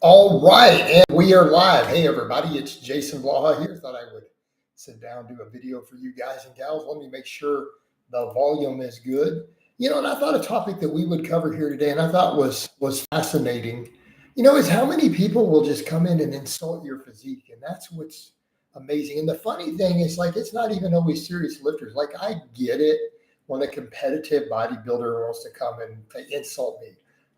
All right, and we are live. Hey, everybody, it's Jason Blaha here. Thought I would sit down, do a video for you guys and gals. Let me make sure the volume is good. And I thought a topic that we would cover here today, and I thought was fascinating, is how many people will just come in and insult your physique, and that's what's amazing. And the funny thing is, like, it's not even always serious lifters. Like, I get it when a competitive bodybuilder wants to come and insult me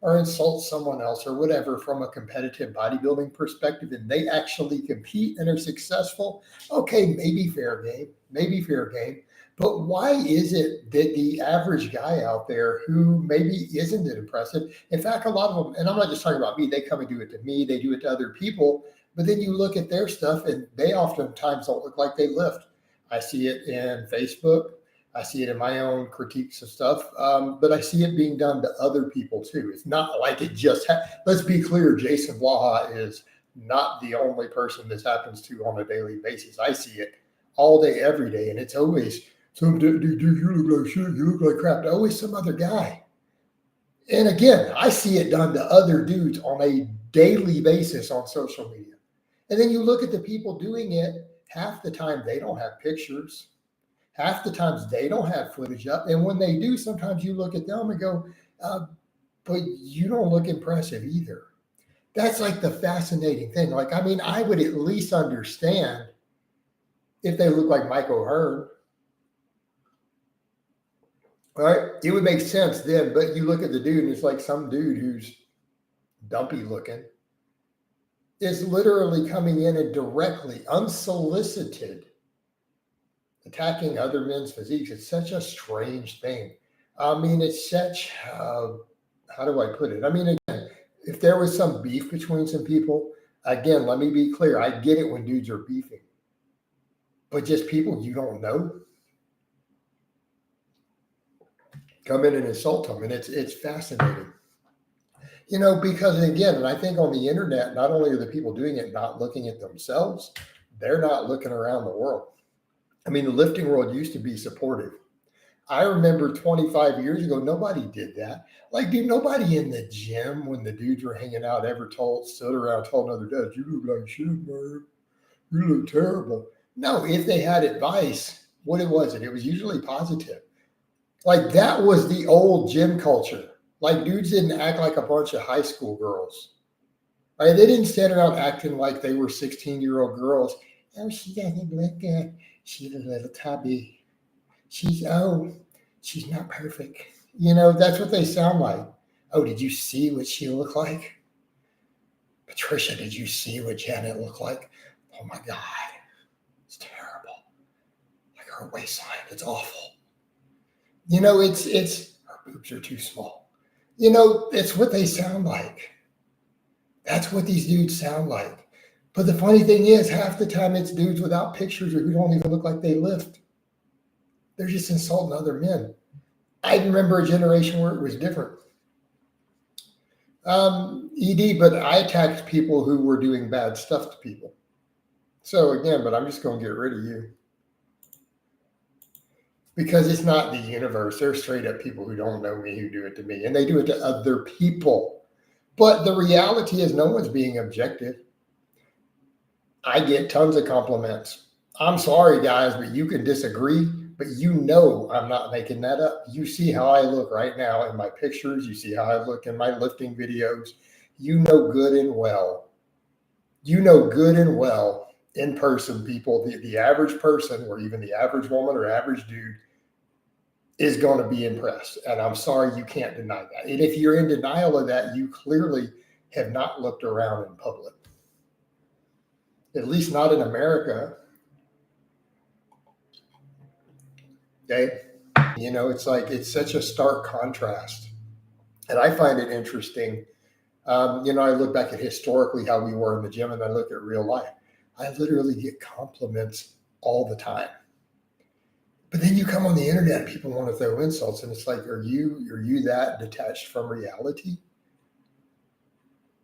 or insult someone else or whatever from a competitive bodybuilding perspective, and they actually compete and are successful. Okay, maybe fair game, maybe fair game. But why is it that the average guy out there who maybe isn't impressive, in fact, a lot of them, and I'm not just talking about me, they come and do it to me, they do it to other people, but then you look at their stuff and they oftentimes don't look like they lift. I see it in Facebook. I see it in my own critiques of stuff, but I see it being done to other people too. It's not like it just, let's be clear, Jason Blaha is not the only person this happens to on a daily basis. I see it all day, every day, and it's always, some dude, you look like shit, you look like crap, always some other guy. And again, I see it done to other dudes on a daily basis on social media. And then you look at the people doing it, half the time they don't have pictures. Half the times they don't have footage up. And when they do, sometimes you look at them and go, but you don't look impressive either. That's like the fascinating thing. Like, I mean, I would at least understand if they look like Mike O'Hearn. Right? It would make sense then. But you look at the dude and it's like some dude who's dumpy looking is literally coming in and directly, unsolicited, attacking other men's physiques. It's such a strange thing. I mean, it's such, how do I put it? I mean, again, if there was some beef between some people, again, let me be clear. I get it when dudes are beefing, but just people you don't know come in and insult them. And it's fascinating, because again, and I think on the internet, not only are the people doing it not looking at themselves, they're not looking around the world. I mean, the lifting world used to be supportive. I remember 25 years ago, nobody did that. Like, dude, nobody in the gym when the dudes were hanging out ever stood around told another dude, you look like shit, man. You look terrible. No, if they had advice, what was it? It was usually positive. Like, that was the old gym culture. Like, dudes didn't act like a bunch of high school girls. Right? They didn't stand around acting like they were 16-year-old girls. Oh, she doesn't look good. She's a little tubby. She's not perfect. That's what they sound like. Oh, did you see what she looked like? Patricia, did you see what Janet looked like? Oh my God. It's terrible. Like her waistline, it's awful. It's her boobs are too small. It's what they sound like. That's what these dudes sound like. But the funny thing is, half the time it's dudes without pictures or who don't even look like they lift. They're just insulting other men. I remember a generation where it was different. But I attacked people who were doing bad stuff to people. So again, but I'm just going to get rid of you. Because it's not the universe. They're straight up people who don't know me who do it to me. And they do it to other people. But the reality is no one's being objective. I get tons of compliments. I'm sorry, guys, but you can disagree, but I'm not making that up. You see how I look right now in my pictures. You see how I look in my lifting videos. Good and well. Good and well in person, people, the average person or even the average woman or average dude is going to be impressed. And I'm sorry, you can't deny that. And if you're in denial of that, you clearly have not looked around in public. At least not in America. Okay. It's like, it's such a stark contrast. And I find it interesting. I look back at historically how we were in the gym and I look at real life. I literally get compliments all the time. But then you come on the internet and people want to throw insults. And it's like, are you that detached from reality?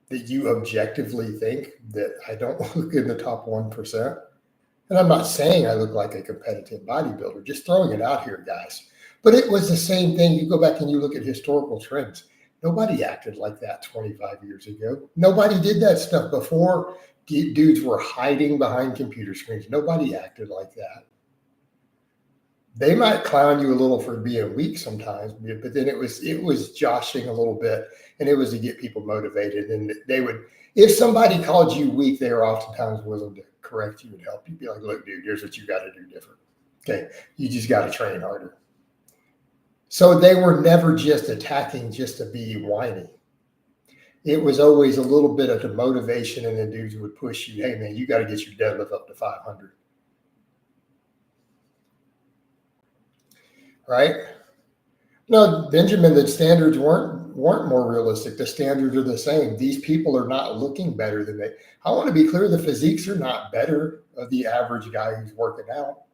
That you objectively think that I don't look in the top 1%. And I'm not saying I look like a competitive bodybuilder, just throwing it out here, guys. But it was the same thing. You go back and you look at historical trends. Nobody acted like that 25 years ago. Nobody did that stuff before. Dudes were hiding behind computer screens. Nobody acted like that. They might clown you a little for being weak sometimes, but then it was joshing a little bit, and it was to get people motivated. And they would, if somebody called you weak, they were oftentimes willing to correct you and help you. Be like, look, dude, here's what you got to do different. Okay, you just got to train harder. So they were never just attacking just to be whiny. It was always a little bit of the motivation, and the dudes would push you. Hey, man, you got to get your deadlift up to 500. Right? No, Benjamin, the standards weren't more realistic. The standards are the same. These people are not looking better than they. I want to be clear, the physiques are not better of the average guy who's working out.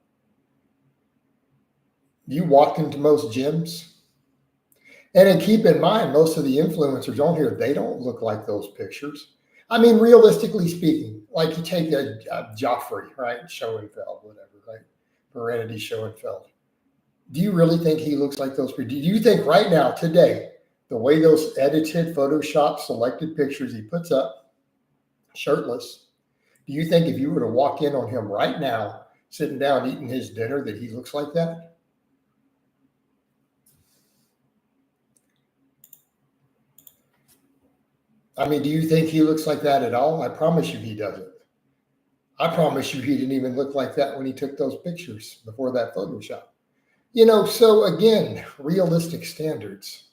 You walk into most gyms, and then keep in mind, most of the influencers on here, they don't look like those pictures. I mean, realistically speaking, like you take a Joffrey, right? Schoenfeld, whatever, right? Serenity Schoenfeld. Do you really think he looks like those people? Do you think right now, today, the way those edited, Photoshop, selected pictures he puts up, shirtless, do you think if you were to walk in on him right now, sitting down eating his dinner, that he looks like that? I mean, do you think he looks like that at all? I promise you he doesn't. I promise you he didn't even look like that when he took those pictures before that Photoshop. So again, realistic standards.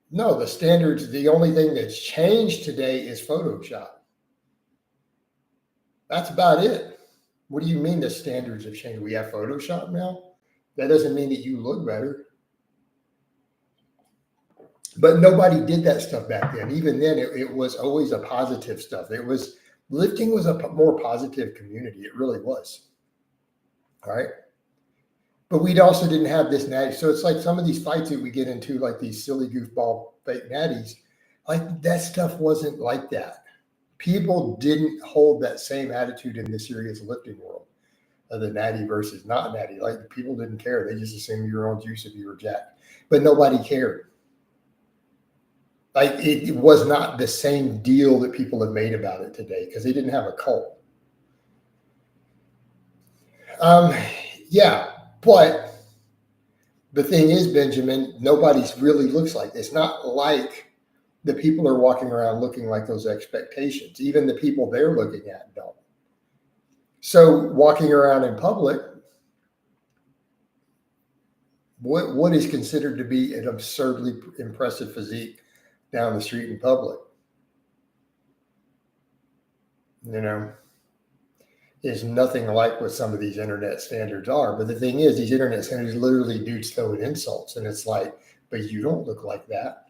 No, the standards, the only thing that's changed today is Photoshop. That's about it. What do you mean the standards have changed? We have Photoshop now? That doesn't mean that you look better. But nobody did that stuff back then. Even then, it was always a positive stuff. Lifting was a more positive community. It really was. All right. But we also didn't have this natty. So it's like some of these fights that we get into, like these silly goofball fake natties, like that stuff wasn't like that. People didn't hold that same attitude in the serious lifting world of the natty versus not natty. Like people didn't care. They just assumed you were on juice if you were jacked. But nobody cared. Like it was not the same deal that people have made about it today because they didn't have a cult. Yeah. But the thing is, Benjamin, nobody's really looks like this. It's not like the people are walking around looking like those expectations. Even the people they're looking at don't. So walking around in public, what is considered to be an absurdly impressive physique down the street in public? Is nothing like what some of these internet standards are. But the thing is, these internet standards literally dudes throwing insults. And it's like, but you don't look like that.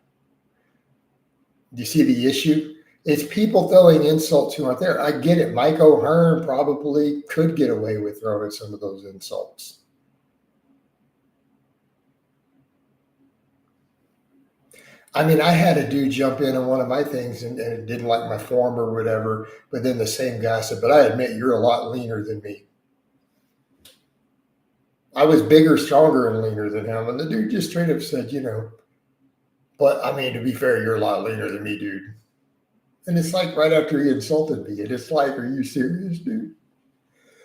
Do you see the issue? It's people throwing insults who aren't there. I get it. Mike O'Hearn probably could get away with throwing some of those insults. I mean, I had a dude jump in on one of my things and didn't like my form or whatever. But then the same guy said, but I admit you're a lot leaner than me. I was bigger, stronger, and leaner than him. And the dude just straight up said, but I mean, to be fair, you're a lot leaner than me, dude. And it's like right after he insulted me. And it's like, are you serious, dude?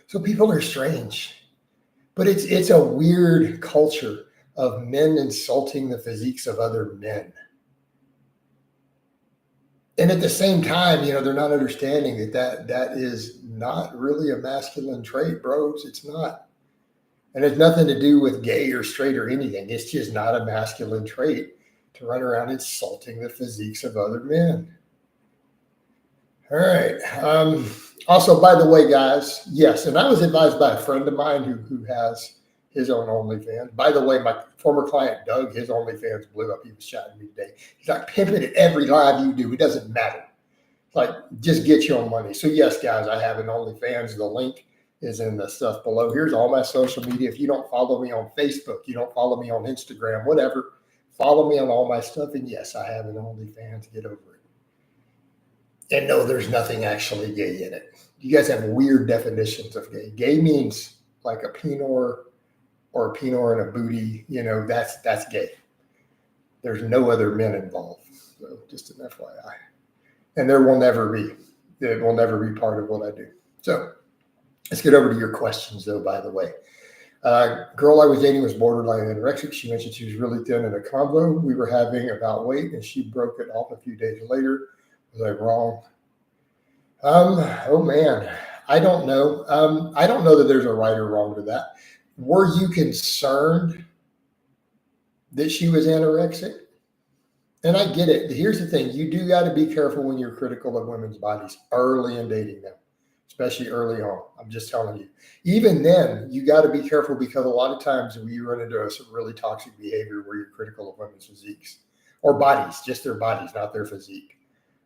So people are strange. But it's a weird culture of men insulting the physiques of other men. And at the same time, they're not understanding that is not really a masculine trait, bros. It's not. And it's nothing to do with gay or straight or anything. It's just not a masculine trait to run around insulting the physiques of other men. All right. Also, by the way, guys, yes, and I was advised by a friend of mine who has his own OnlyFans. By the way, my former client, Doug, his OnlyFans blew up. He was chatting me today. He's like, pimping at every live you do. It doesn't matter. Like, just get your money. So, yes, guys, I have an OnlyFans. The link is in the stuff below. Here's all my social media. If you don't follow me on Facebook, you don't follow me on Instagram, whatever, follow me on all my stuff. And, yes, I have an OnlyFans. Get over it. And no, there's nothing actually gay in it. You guys have weird definitions of gay. Gay means like a penor or a penor and a booty, that's gay. There's no other men involved. So just an FYI. And there will never be. It will never be part of what I do. So let's get over to your questions, though, by the way. Girl I was dating was borderline anorexic. She mentioned she was really thin in a convo we were having about weight, and she broke it off a few days later. Was I wrong? Oh, man. I don't know. I don't know that there's a right or wrong to that. Were you concerned that she was anorexic? And I get it. Here's the thing. You do got to be careful when you're critical of women's bodies early in dating them, especially early on. I'm just telling you. Even then, you got to be careful because a lot of times we run into some really toxic behavior where you're critical of women's physiques or bodies, just their bodies, not their physique.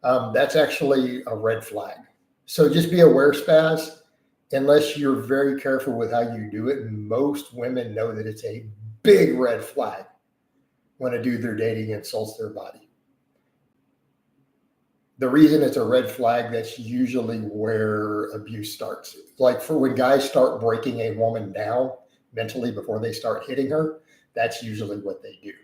That's actually a red flag. So just be aware, Spaz, unless you're very careful with how you do it. Most women know that it's a big red flag when a dude they're dating insults their body. The reason it's a red flag, that's usually where abuse starts. Like for when guys start breaking a woman down mentally before they start hitting her, that's usually what they do.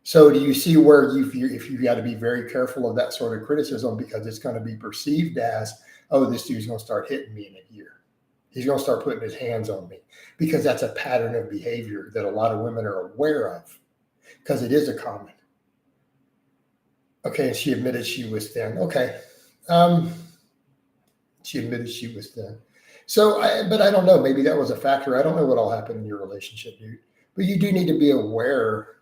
So do you see where if you got to be very careful of that sort of criticism, because it's going to be perceived as, oh, this dude's going to start hitting me in a year. He's going to start putting his hands on me, because that's a pattern of behavior that a lot of women are aware of, because it is a common. Okay, and she admitted she was thin. Okay. She admitted she was thin. So, but I don't know. Maybe that was a factor. I don't know what all happened in your relationship, dude. But you do need to be aware.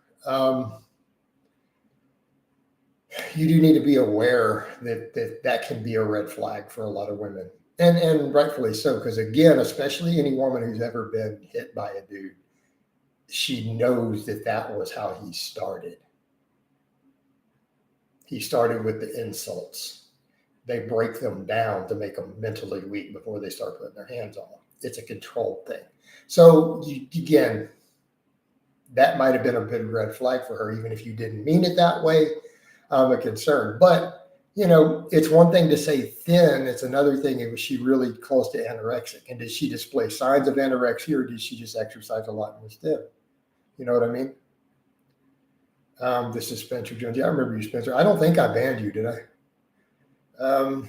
You do need to be aware that can be a red flag for a lot of women. And rightfully so, because again, especially any woman who's ever been hit by a dude, she knows that was how he started. He started with the insults. They break them down to make them mentally weak before they start putting their hands on them. It's a controlled thing. So again, that might have been a big red flag for her, even if you didn't mean it that way, a concern. But, it's one thing to say thin. It's another thing, was she really close to anorexic? And did she display signs of anorexia, or did she just exercise a lot and was thin? You know what I mean? This is Spencer Jones. Yeah, I remember you, Spencer. I don't think I banned you, did I? Do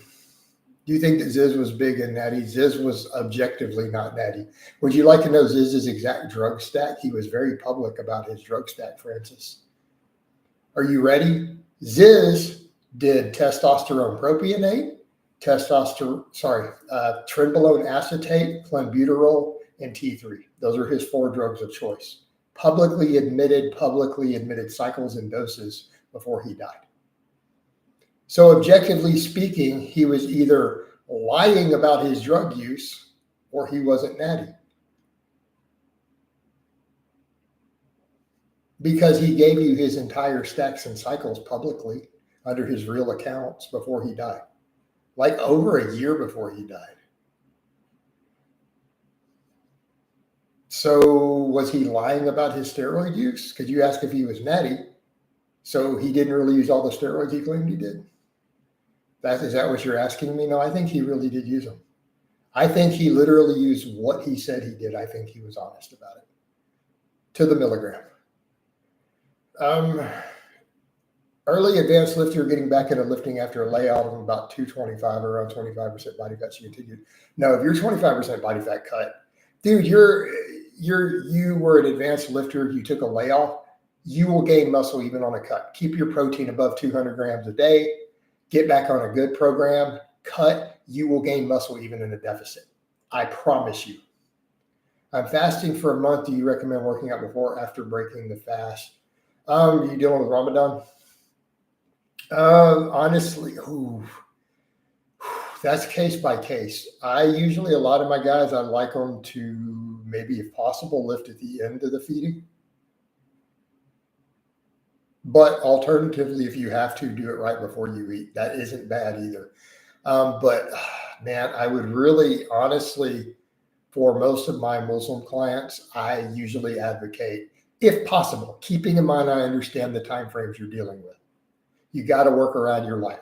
you think that Ziz was big and natty? Ziz was objectively not natty. Would you like to know Ziz's exact drug stack? He was very public about his drug stack, Francis. Are you ready? Ziz did testosterone propionate, trenbolone acetate, clenbuterol, and T3. Those are his 4 drugs of choice. Publicly admitted cycles and doses before he died. So objectively speaking, he was either lying about his drug use or he wasn't natty. Because he gave you his entire stacks and cycles publicly under his real accounts before he died. Like over a year before he died. So was he lying about his steroid use? Because you asked if he was natty. So he didn't really use all the steroids he claimed he did? Is that what you're asking me? No, I think he really did use them. I think he literally used what he said he did. I think he was honest about it. To the milligram. Early advanced lifter getting back into lifting after a layout of about 225, around 25% body fat. She continued. No, if you're 25% body fat cut, dude, you were an advanced lifter. You took a layoff. You will gain muscle even on a cut. Keep your protein above 200 grams a day. Get back on a good program. Cut. You will gain muscle even in a deficit. I promise you. I'm fasting for a month. Do you recommend working out before or after breaking the fast? Are you dealing with Ramadan? Honestly, that's case by case. A lot of my guys, I like them to maybe, if possible, lift at the end of the feeding. But alternatively, if you have to, do it right before you eat. That isn't bad either. But man, I would really, honestly, for most of my Muslim clients, I usually advocate, if possible, keeping in mind I understand the time frames you're dealing with. You got to work around your life.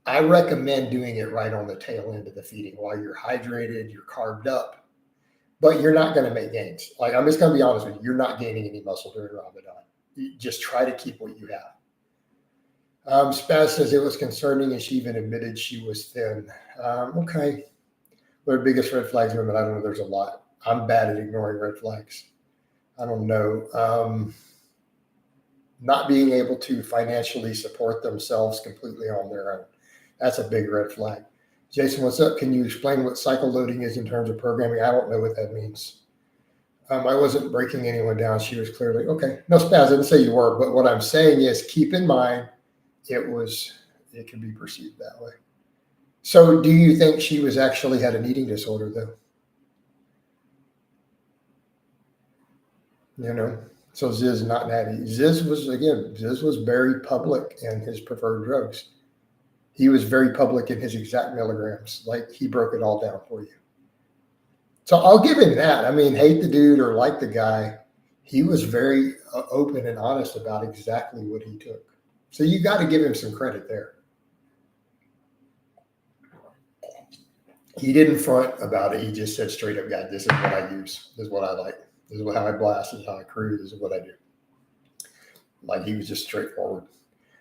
I recommend doing it right on the tail end of the feeding while you're hydrated, you're carved up, but you're not going to make gains. Like, I'm just going to be honest with you, you're not gaining any muscle during Ramadan. You just try to keep what you have. Spaz says it was concerning, and she even admitted she was thin. Okay. What are biggest red flags in women? I don't know. There's a lot. I'm bad at ignoring red flags. I don't know. Not being able to financially support themselves completely on their own. That's a big red flag. Jason, what's up? Can you explain what cycle loading is in terms of programming? I don't know what that means. I wasn't breaking anyone down. She was clearly, okay. No, Spaz, I didn't say you were, but what I'm saying is keep in mind it can be perceived that way. So do you think she was actually had an eating disorder though? You know, so Ziz not natty. Ziz was very public in his preferred drugs. He was very public in his exact milligrams. Like he broke it all down for you. So I'll give him that. I mean, hate the dude or like the guy. He was very open and honest about exactly what he took. So you got to give him some credit there. He didn't front about it. He just said straight up, God, this is what I use. This is what I like. This is how I blast. This is how I cruise. This is what I do. Like he was just straightforward.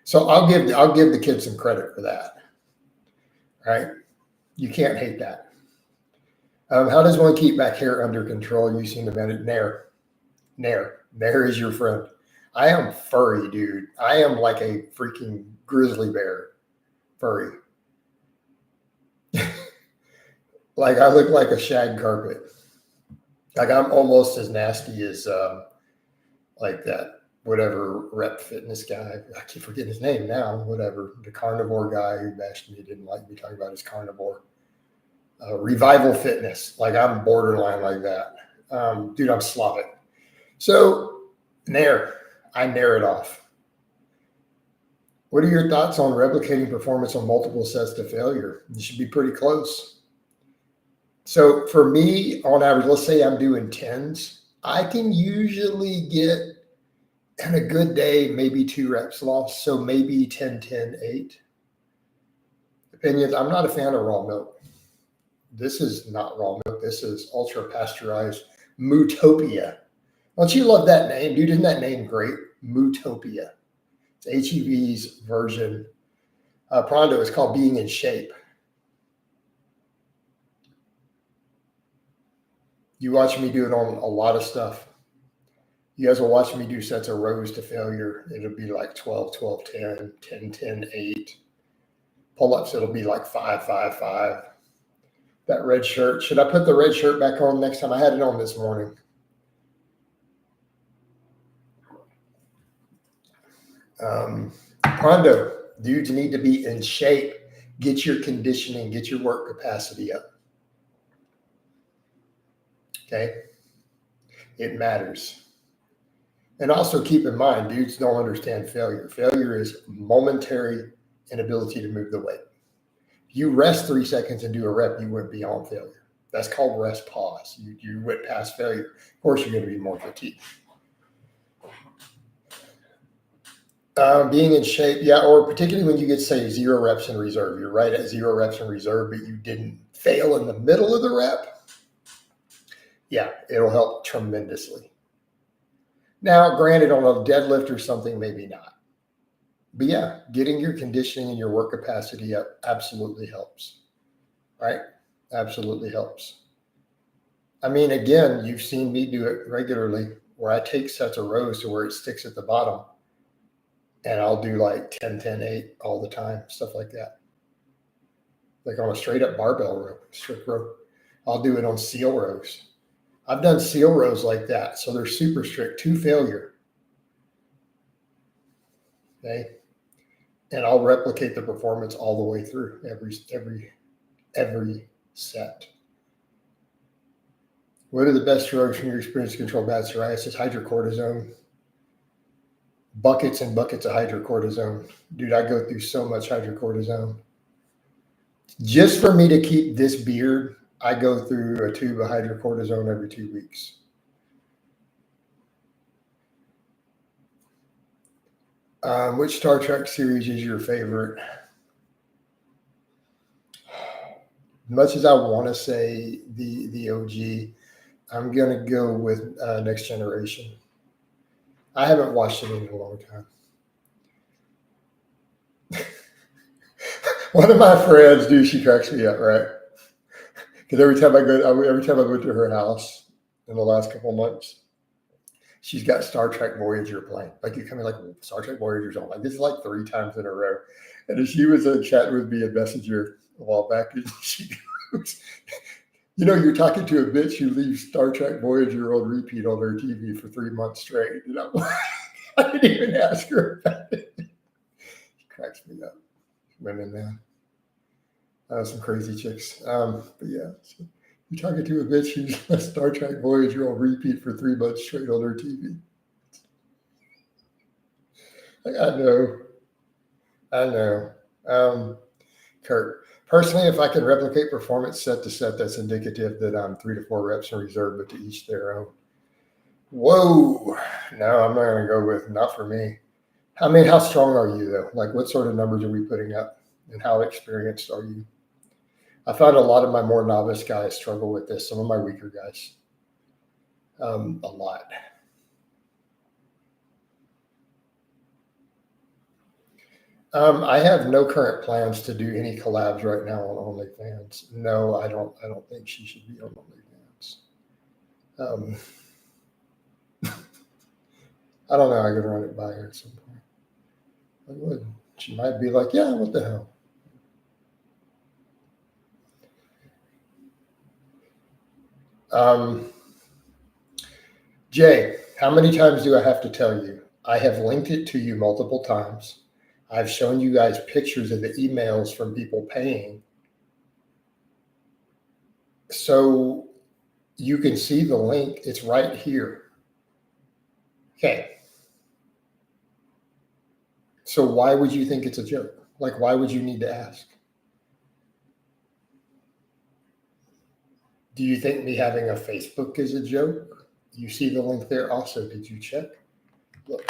So I'll give the kid some credit for that. Right? You can't hate that. How does one keep back hair under control using the method? Nair is your friend. I am furry, dude. I am like a freaking grizzly bear. Furry. Like I look like a shag carpet. Like I'm almost as nasty as like that whatever rep fitness guy. I keep forgetting his name now. Whatever, the carnivore guy who bashed me, didn't like me talking about his carnivore. Revival Fitness. Like I'm borderline like that. Dude, I'm Slavic. So I nair it off. What are your thoughts on replicating performance on multiple sets to failure? You should be pretty close. So for me, on average, let's say I'm doing 10s. I can usually get, in a good day, maybe 2 reps lost. So maybe 10, 10, 8. Opinions, I'm not a fan of raw milk. This is not raw milk. This is ultra pasteurized Mootopia. Don't you love that name? Dude, isn't that name great? Mootopia. It's HEV's version. Pronto is called Being in Shape. You watch me do it on a lot of stuff. You guys will watch me do sets of rows to failure. It'll be like 12, 12, 10, 10, 10, 8. Pull-ups, it'll be like 5, 5, 5. That red shirt. Should I put the red shirt back on next time? I had it on this morning. Pronto, dudes need to be in shape. Get your conditioning, get your work capacity up. Okay? It matters. And also keep in mind, dudes don't understand failure. Failure is momentary inability to move the weight. If you rest 3 seconds and do a rep, you went beyond failure. That's called rest pause. You went past failure. Of course, you're going to be more fatigued. Being in shape, yeah, or particularly when you get, say, 0 reps in reserve. You're right at 0 reps in reserve, but you didn't fail in the middle of the rep. Yeah, it'll help tremendously. Now, granted, on a deadlift or something, maybe not. But yeah, getting your conditioning and your work capacity up absolutely helps, right? Absolutely helps. I mean, again, you've seen me do it regularly where I take sets of rows to where it sticks at the bottom. And I'll do like 10, 10, 8 all the time, stuff like that. Like on a straight up barbell row, strict row. I'll do it on seal rows. I've done seal rows like that. So they're super strict to failure. Okay. And I'll replicate the performance all the way through every set. What are the best drugs from your experience to control bad psoriasis? Hydrocortisone. Buckets and buckets of hydrocortisone. Dude, I go through so much hydrocortisone. Just for me to keep this beard, I go through a tube of hydrocortisone every 2 weeks. Which Star Trek series is your favorite? Much as I want to say the OG, I'm going to go with Next Generation. I haven't watched it in a long time. One of my friends, dude, she cracks me up, right? Because every time I go to her house in the last couple of months, she's got Star Trek Voyager playing. Like you come in like Star Trek Voyager's on. Like this is like 3 times in a row. And then she was chatting with me in Messenger a while back, and she goes, you're talking to a bitch who leaves Star Trek Voyager on repeat on her TV for 3 months straight. I didn't even ask her about it. She cracks me up. Women, man. Some crazy chicks. But yeah, so you're talking to a bitch who's left Star Trek Voyager on repeat for 3 months straight on her TV. Like, I know. Kurt, personally, if I can replicate performance set to set, that's indicative that I'm 3 to 4 reps in reserve, but to each their own. Whoa. No, I'm not going to go with not for me. I mean, how strong are you, though? Like, what sort of numbers are we putting up? And how experienced are you? I found a lot of my more novice guys struggle with this. Some of my weaker guys. A lot. I have no current plans to do any collabs right now on OnlyFans. No, I don't think she should be on OnlyFans. I don't know. I could run it by her at some point. I would. She might be like, yeah, what the hell? Jay, how many times do I have to tell you? I have linked it to you multiple times. I've shown you guys pictures of the emails from people paying. So you can see the link. It's right here. Okay. So why would you think it's a joke? Like, why would you need to ask? Do you think me having a Facebook is a joke? You see the link there also. Did you check? Look.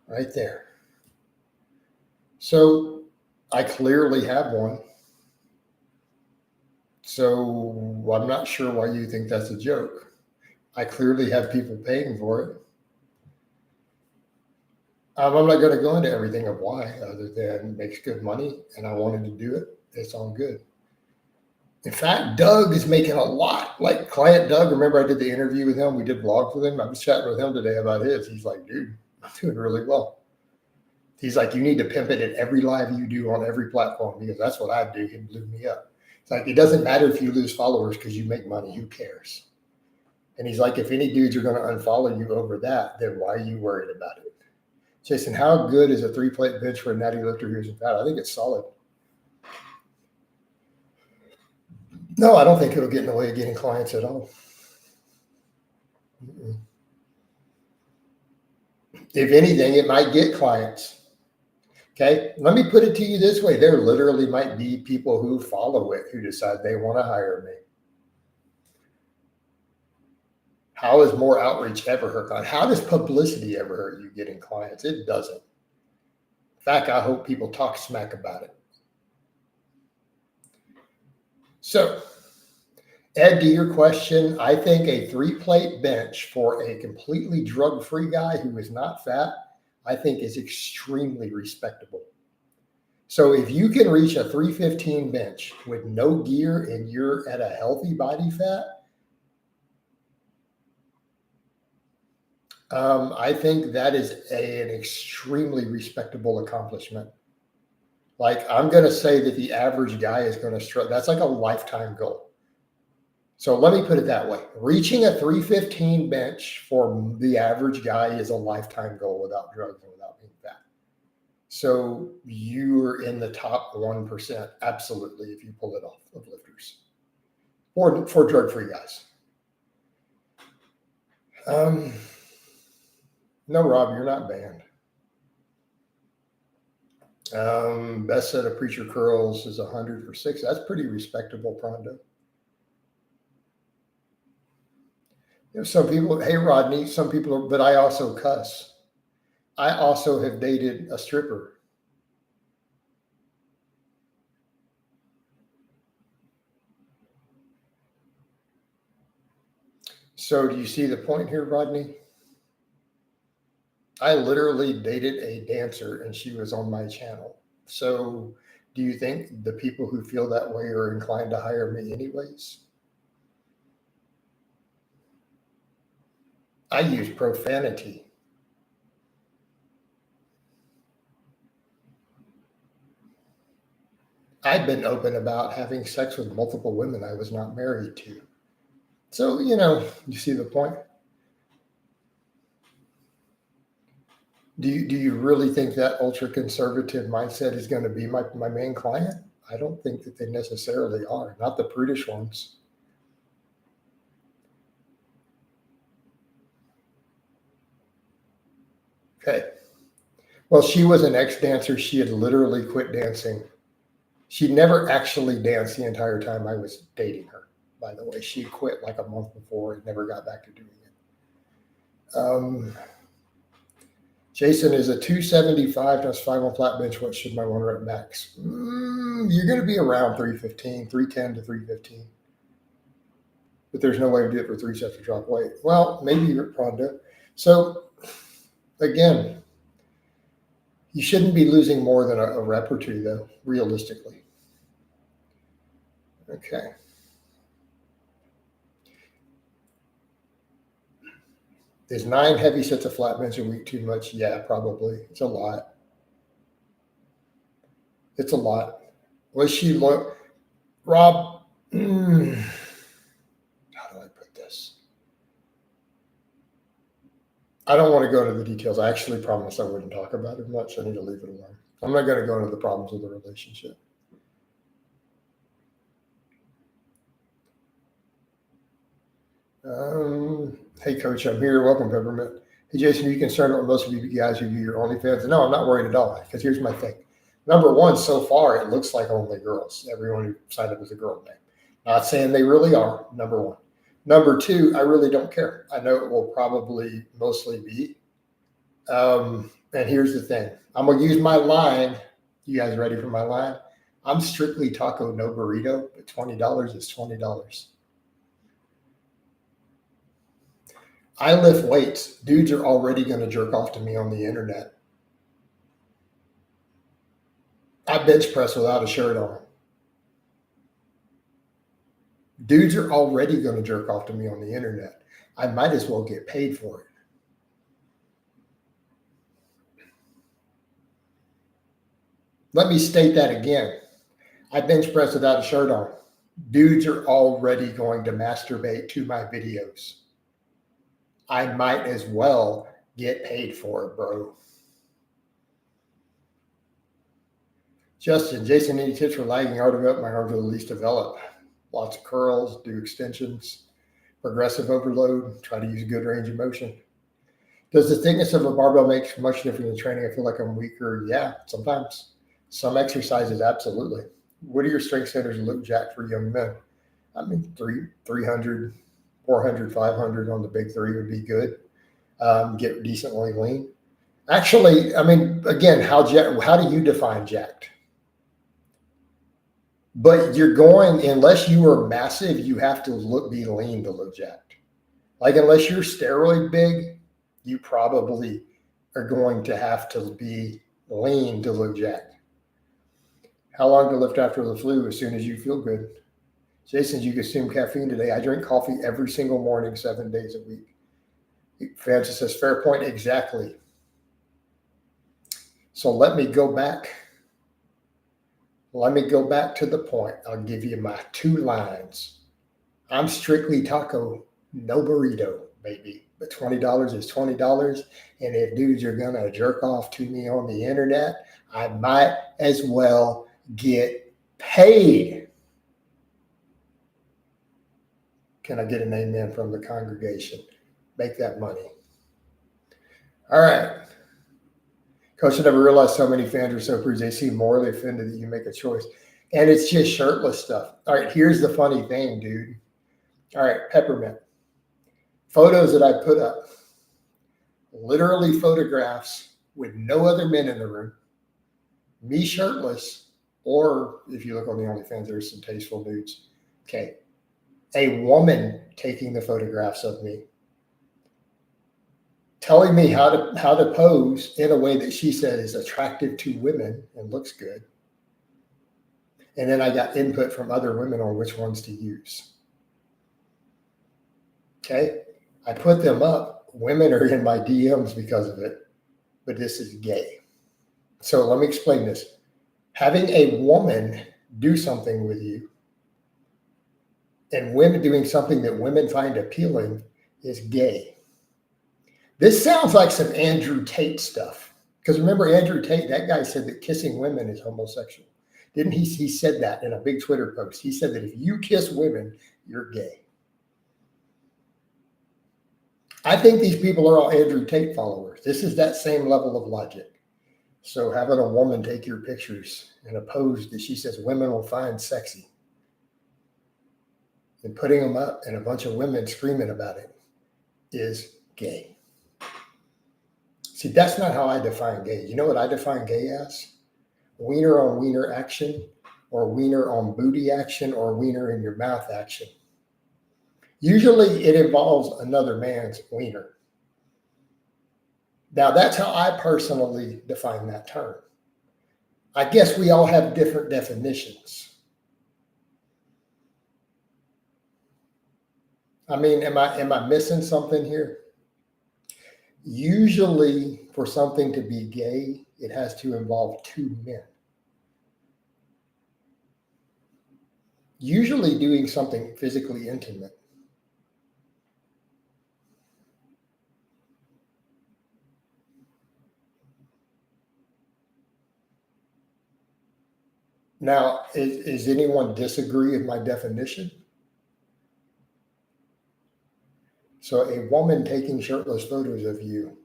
Right there. So I clearly have one. So I'm not sure why you think that's a joke. I clearly have people paying for it. I'm not going to go into everything of why, other than it makes good money and I wanted to do it. It's all good. In fact, Doug is making a lot. Like client Doug, remember I did the interview with him? We did vlogs with him. I was chatting with him today about his. He's like, dude, I'm doing really well. He's like, you need to pimp it at every live you do on every platform, because that's what I do. He blew me up. It's like, it doesn't matter if you lose followers because you make money. Who cares? And he's like, if any dudes are going to unfollow you over that, then why are you worried about it? Jason, how good is a 3-plate bench for a natty lifter who's fat? I think it's solid. No, I don't think it'll get in the way of getting clients at all. If anything, it might get clients. Okay, let me put it to you this way. There literally might be people who follow it who decide they want to hire me. How has more outreach ever hurt clients? How does publicity ever hurt you getting clients? It doesn't. In fact, I hope people talk smack about it. So, Ed, to your question, I think a 3-plate bench for a completely drug-free guy who is not fat, I think is extremely respectable. So if you can reach a 315 bench with no gear and you're at a healthy body fat, I think that is an extremely respectable accomplishment. Like, I'm going to say that the average guy is going to struggle. That's like a lifetime goal. So let me put it that way. Reaching a 315 bench for the average guy is a lifetime goal without drugs and without being fat. So you're in the top 1%, absolutely, if you pull it off of lifters for drug-free guys. No, Rob, you're not banned. Best set of preacher curls is 100 for 6. That's pretty respectable, Prondo. Some people, hey, Rodney, some people, but I also cuss. I also have dated a stripper. So do you see the point here, Rodney? I literally dated a dancer and she was on my channel. So do you think the people who feel that way are inclined to hire me anyways? I use profanity. I've been open about having sex with multiple women I was not married to. So, you see the point? Do you really think that ultra conservative mindset is going to be my main client? I don't think that they necessarily are, not the prudish ones. Okay. Well, she was an ex-dancer. She had literally quit dancing. She never actually danced the entire time I was dating her, by the way. She quit like a month before and never got back to doing it. Jason is a 275 times 5 on flat bench. What should my one rep max? You're going to be around 315, 310 to 315. But there's no way to do it for 3 sets to drop weight. Well, maybe you're Pronda. So, again, you shouldn't be losing more than a rep or two, though, realistically. Okay. Is 9 heavy sets of flat bench a week too much? Yeah, probably. It's a lot. It's a lot. Was she Rob? How do I put this? I don't want to go into the details. I actually promised I wouldn't talk about it much. I need to leave it alone. I'm not going to go into the problems of the relationship. Hey, Coach, I'm here. Welcome, Peppermint. Hey, Jason, are you concerned about most of you guys who view your OnlyFans? No, I'm not worried at all, because here's my thing. Number one, so far, it looks like only girls. Everyone who signed up is a girl name. Not saying they really are, number one. Number two, I really don't care. I know it will probably mostly be. And here's the thing. I'm going to use my line. You guys ready for my line? I'm strictly taco, no burrito, but $20 is $20. I lift weights. Dudes are already going to jerk off to me on the internet. I bench press without a shirt on. Dudes are already going to jerk off to me on the internet. I might as well get paid for it. Let me state that again. I bench press without a shirt on. Dudes are already going to masturbate to my videos. I might as well get paid for it, bro. Jason, any tips for lagging arm up? My arms are the least developed. Lots of curls, do extensions, progressive overload, try to use good range of motion. Does the thickness of a barbell make much difference in training? I feel like I'm weaker. Yeah, sometimes. Some exercises, absolutely. What are your strength centers look jacked for young men? I mean, 300, 400, 500 on the big three would be good. Get decently lean. Actually, I mean, again, how do you define jacked? But you're going, unless you are massive, you have to be lean to look jacked. Like, unless you're steroid big, you probably are going to have to be lean to look jacked. How long to lift after the flu? As soon as you feel good. Jason, you consume caffeine today. I drink coffee every single morning, 7 days a week. Francis says, fair point, exactly. So let me go back. Let me go back to the point. I'll give you my 2 lines. I'm strictly taco, no burrito, baby. But $20 is $20. And if dudes are going to jerk off to me on the internet, I might as well get paid. Can I get an amen from the congregation? Make that money. All right. Coach, I never realized so many fans are so prudes. They seem morally offended that you make a choice. And it's just shirtless stuff. All right, here's the funny thing, dude. All right, Peppermint. Photos that I put up. Literally photographs with no other men in the room. Me shirtless. Or if you look on the OnlyFans, there's some tasteful nudes. Okay. A woman taking the photographs of me. telling me how to pose in a way that she said is attractive to women and looks good. And then I got input from other women on which ones to use. Okay. I put them up. Women are in my DMs because of it, but this is gay. So let me explain this. Having a woman do something with you and women doing something that women find appealing is gay. This sounds like some Andrew Tate stuff. Because remember Andrew Tate, that guy said that kissing women is homosexual. Didn't he? He said that in a big Twitter post. He said that if you kiss women, you're gay. I think these people are all Andrew Tate followers. This is that same level of logic. So having a woman take your pictures in a pose that she says women will find sexy and putting them up and a bunch of women screaming about it is gay. See, that's not how I define gay. You know what I define gay as? Wiener on wiener action, or wiener on booty action, or wiener in your mouth action. Usually it involves another man's wiener. Now, that's how I personally define that term. I guess we all have different definitions. I mean, am I missing something here? Usually, for something to be gay, it has to involve two men. Usually doing something physically intimate. Now, is anyone disagree with my definition? So a woman taking shirtless photos of you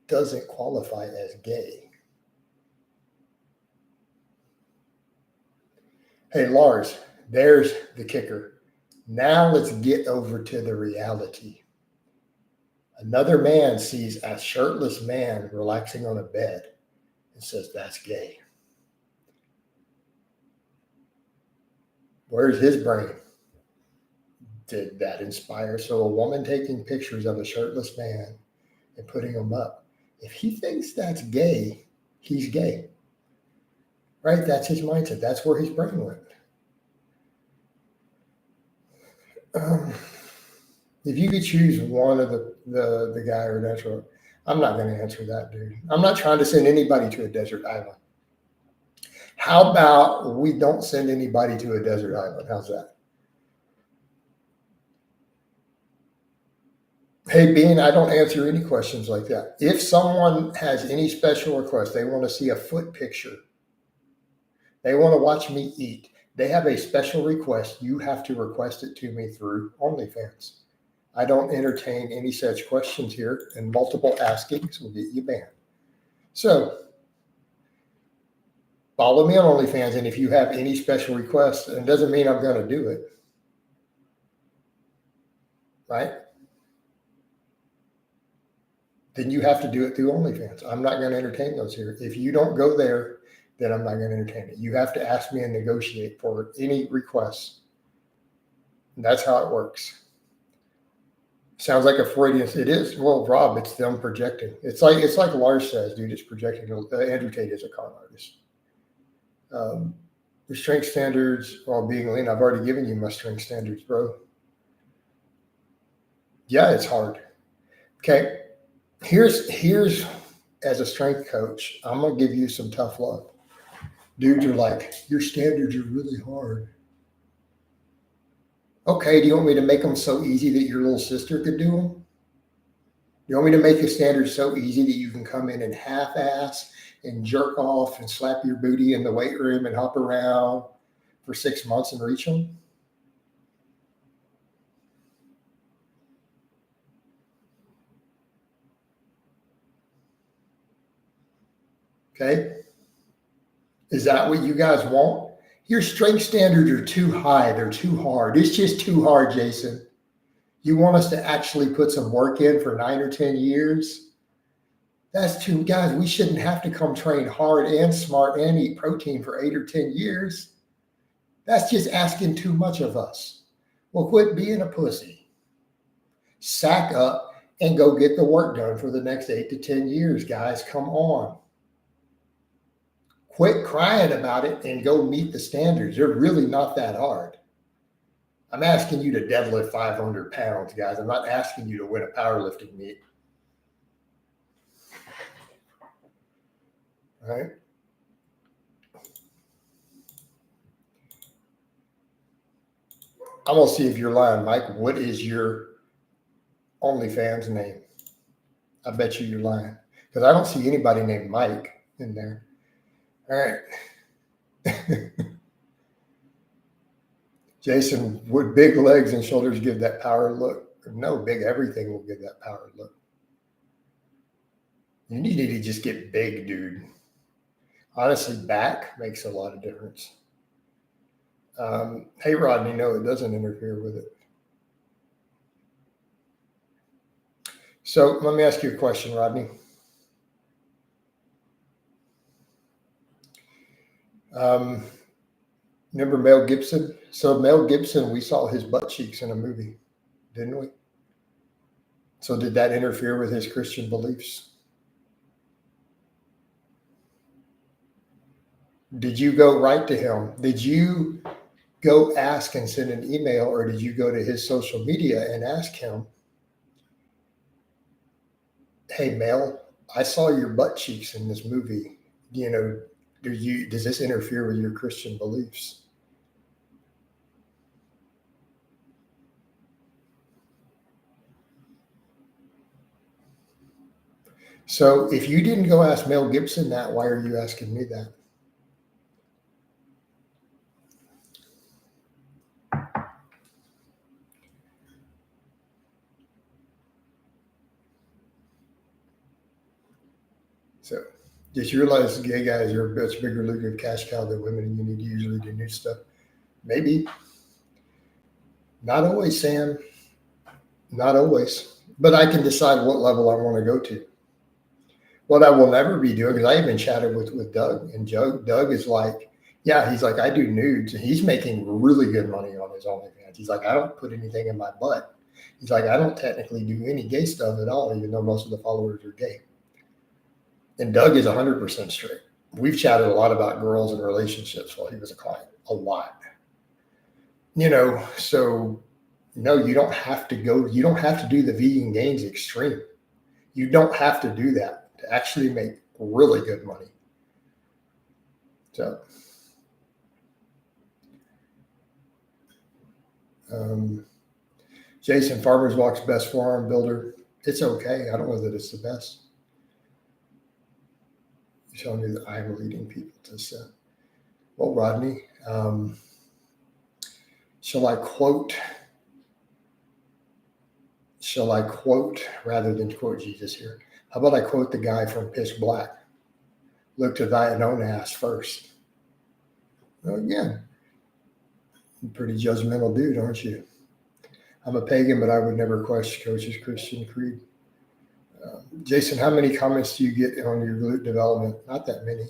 doesn't qualify as gay. Hey, Lars, there's the kicker. Now let's get over to the reality. Another man sees a shirtless man relaxing on a bed and says, that's gay. Where's his brain? Did that inspire? So a woman taking pictures of a shirtless man and putting them up, if he thinks that's gay, he's gay. Right? That's his mindset. That's where his brain went. If you could choose one of the guy or natural, I'm not going to answer that, dude. I'm not trying to send anybody to a desert island. How about we don't send anybody to a desert island? How's that? Hey, Bean, I don't answer any questions like that. If someone has any special request, they want to see a foot picture, they want to watch me eat, they have a special request, you have to request it to me through OnlyFans. I don't entertain any such questions here, and multiple askings will get you banned. So follow me on OnlyFans, and if you have any special requests, it doesn't mean I'm going to do it, right? Then you have to do it through OnlyFans. I'm not going to entertain those here. If you don't go there, then I'm not going to entertain it. You have to ask me and negotiate for any requests. And that's how it works. Sounds like a Freudian. It is. Well, Rob, it's them projecting. It's like Lars says, dude, it's projecting. Andrew Tate is a con artist. The strength standards while being lean. I've already given you my strength standards, bro. Yeah, it's hard. Okay. Here's as a strength coach, I'm going to give you some tough love. Dudes are like, your standards are really hard. Okay, do you want me to make them so easy that your little sister could do them? You want me to make the standards so easy that you can come in and half-ass and jerk off and slap your booty in the weight room and hop around for 6 months and reach them? Okay. Is that what you guys want? Your strength standards are too high. They're too hard. It's just too hard, Jason. You want us to actually put some work in for 9 or 10 years? That's too, guys, we shouldn't have to come train hard and smart and eat protein for 8 or 10 years. That's just asking too much of us. Well, quit being a pussy. Sack up and go get the work done for the next 8 to 10 years, guys. Come on. Quit crying about it and go meet the standards. They're really not that hard. I'm asking you to deadlift 500 pounds, guys. I'm not asking you to win a powerlifting meet. All right? I'm going to see if you're lying, Mike. What is your OnlyFans name? I bet you're lying because I don't see anybody named Mike in there. All right. Jason, would big legs and shoulders give that power look? No, big everything will give that power look. You need to just get big, dude. Honestly, back makes a lot of difference. Hey, Rodney, no, it doesn't interfere with it. So let me ask you a question, Rodney. Remember Mel Gibson? So Mel Gibson, we saw his butt cheeks in a movie, didn't we? So did that interfere with his Christian beliefs? Did you go write to him? Did you go ask and send an email, or did you go to his social media and ask him, hey, Mel, I saw your butt cheeks in this movie. You know, does this interfere with your Christian beliefs? So if you didn't go ask Mel Gibson that, why are you asking me that? So just realize gay guys are a much bigger lucrative cash cow than women, and you need to usually do new stuff. Maybe. Not always, Sam. Not always. But I can decide what level I want to go to. What I will never be doing, because I even chatted with Doug, and Doug is like, yeah, he's like, I do nudes, and he's making really good money on his OnlyFans. He's like, I don't put anything in my butt. He's like, I don't technically do any gay stuff at all, even though most of the followers are gay. And Doug is 100% straight. We've chatted a lot about girls and relationships while he was a client, a lot. You know, so no, you don't have to go, you don't have to do the vegan gains extreme. You don't have to do that to actually make really good money. So, Jason, Farmer's Walk's best forearm builder. It's okay. I don't know that it's the best. You're telling me that I'm leading people to sin. Well, Rodney, shall I quote rather than quote Jesus here? How about I quote the guy from Pitch Black? Look to thine own ass first. Well, again, you're a pretty judgmental dude, aren't you? I'm a pagan, but I would never question Coach's Christian creed. Jason, how many comments do you get on your glute development? Not that many.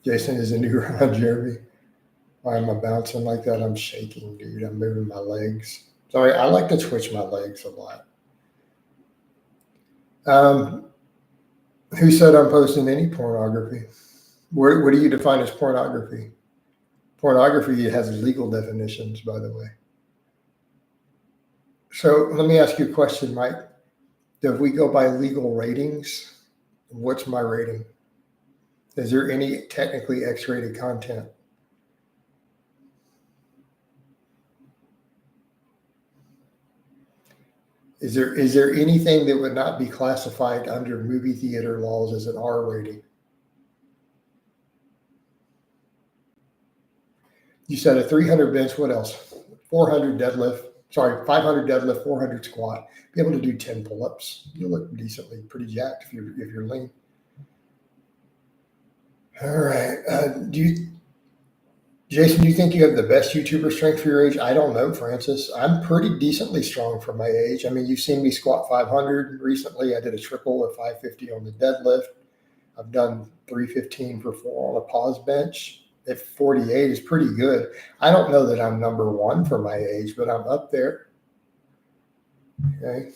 Jason is a new around Jeremy. Why am I bouncing like that? I'm shaking, dude. I'm moving my legs. Sorry, I like to twitch my legs a lot. Who said I'm posting any pornography? What do you define as pornography? Pornography has legal definitions, by the way. So let me ask you a question, Mike. If we go by legal ratings, what's my rating? Is there any technically X-rated content? Is there anything that would not be classified under movie theater laws as an R rating? You said a 300 bench. What else? 400 deadlift. Sorry, 500 deadlift, 400 squat. Be able to do 10 pull-ups. You look decently pretty jacked if you're lean. All right. Jason, do you think you have the best YouTuber strength for your age? I don't know, Francis. I'm pretty decently strong for my age. I mean, you've seen me squat 500 recently. I did a triple of 550 on the deadlift. I've done 315 for 4 on a pause bench. at 48 is pretty good. I don't know that I'm number one for my age, but I'm up there. Okay.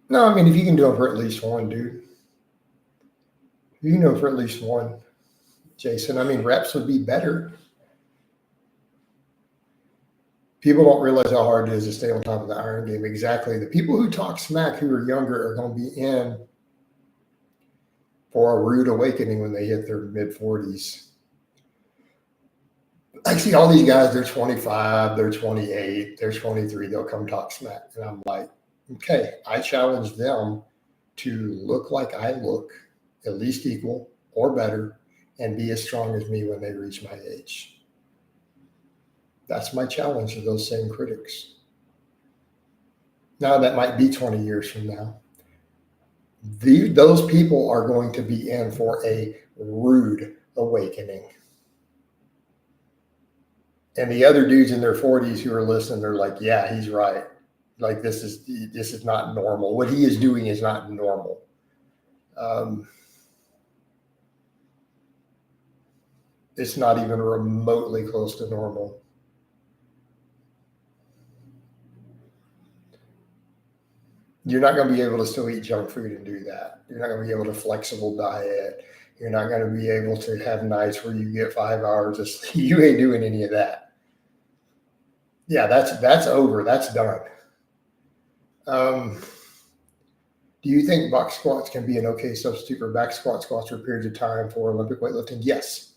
No, I mean, if you can do it for at least one, dude, you can do it for at least one, Jason. I mean, reps would be better. People don't realize how hard it is to stay on top of the iron game. Exactly. The people who talk smack who are younger are going to be in for a rude awakening when they hit their mid 40s. I see all these guys, they're 25, they're 28, they're 23, they'll come talk smack. And I'm like, okay, I challenge them to look like I look, at least equal or better, and be as strong as me when they reach my age. That's my challenge to those same critics. Now, that might be 20 years from now. Those people are going to be in for a rude awakening. And the other dudes in their 40s who are listening, they're like, yeah, he's right. Like, this is not normal. What he is doing is not normal. It's not even remotely close to normal. You're not going to be able to still eat junk food and do that. You're not going to be able to flexible diet. You're not going to be able to have nights where you get 5 hours of sleep. You ain't doing any of that. Yeah, that's over. That's done. Do you think box squats can be an okay substitute for back squats for periods of time for Olympic weightlifting? Yes.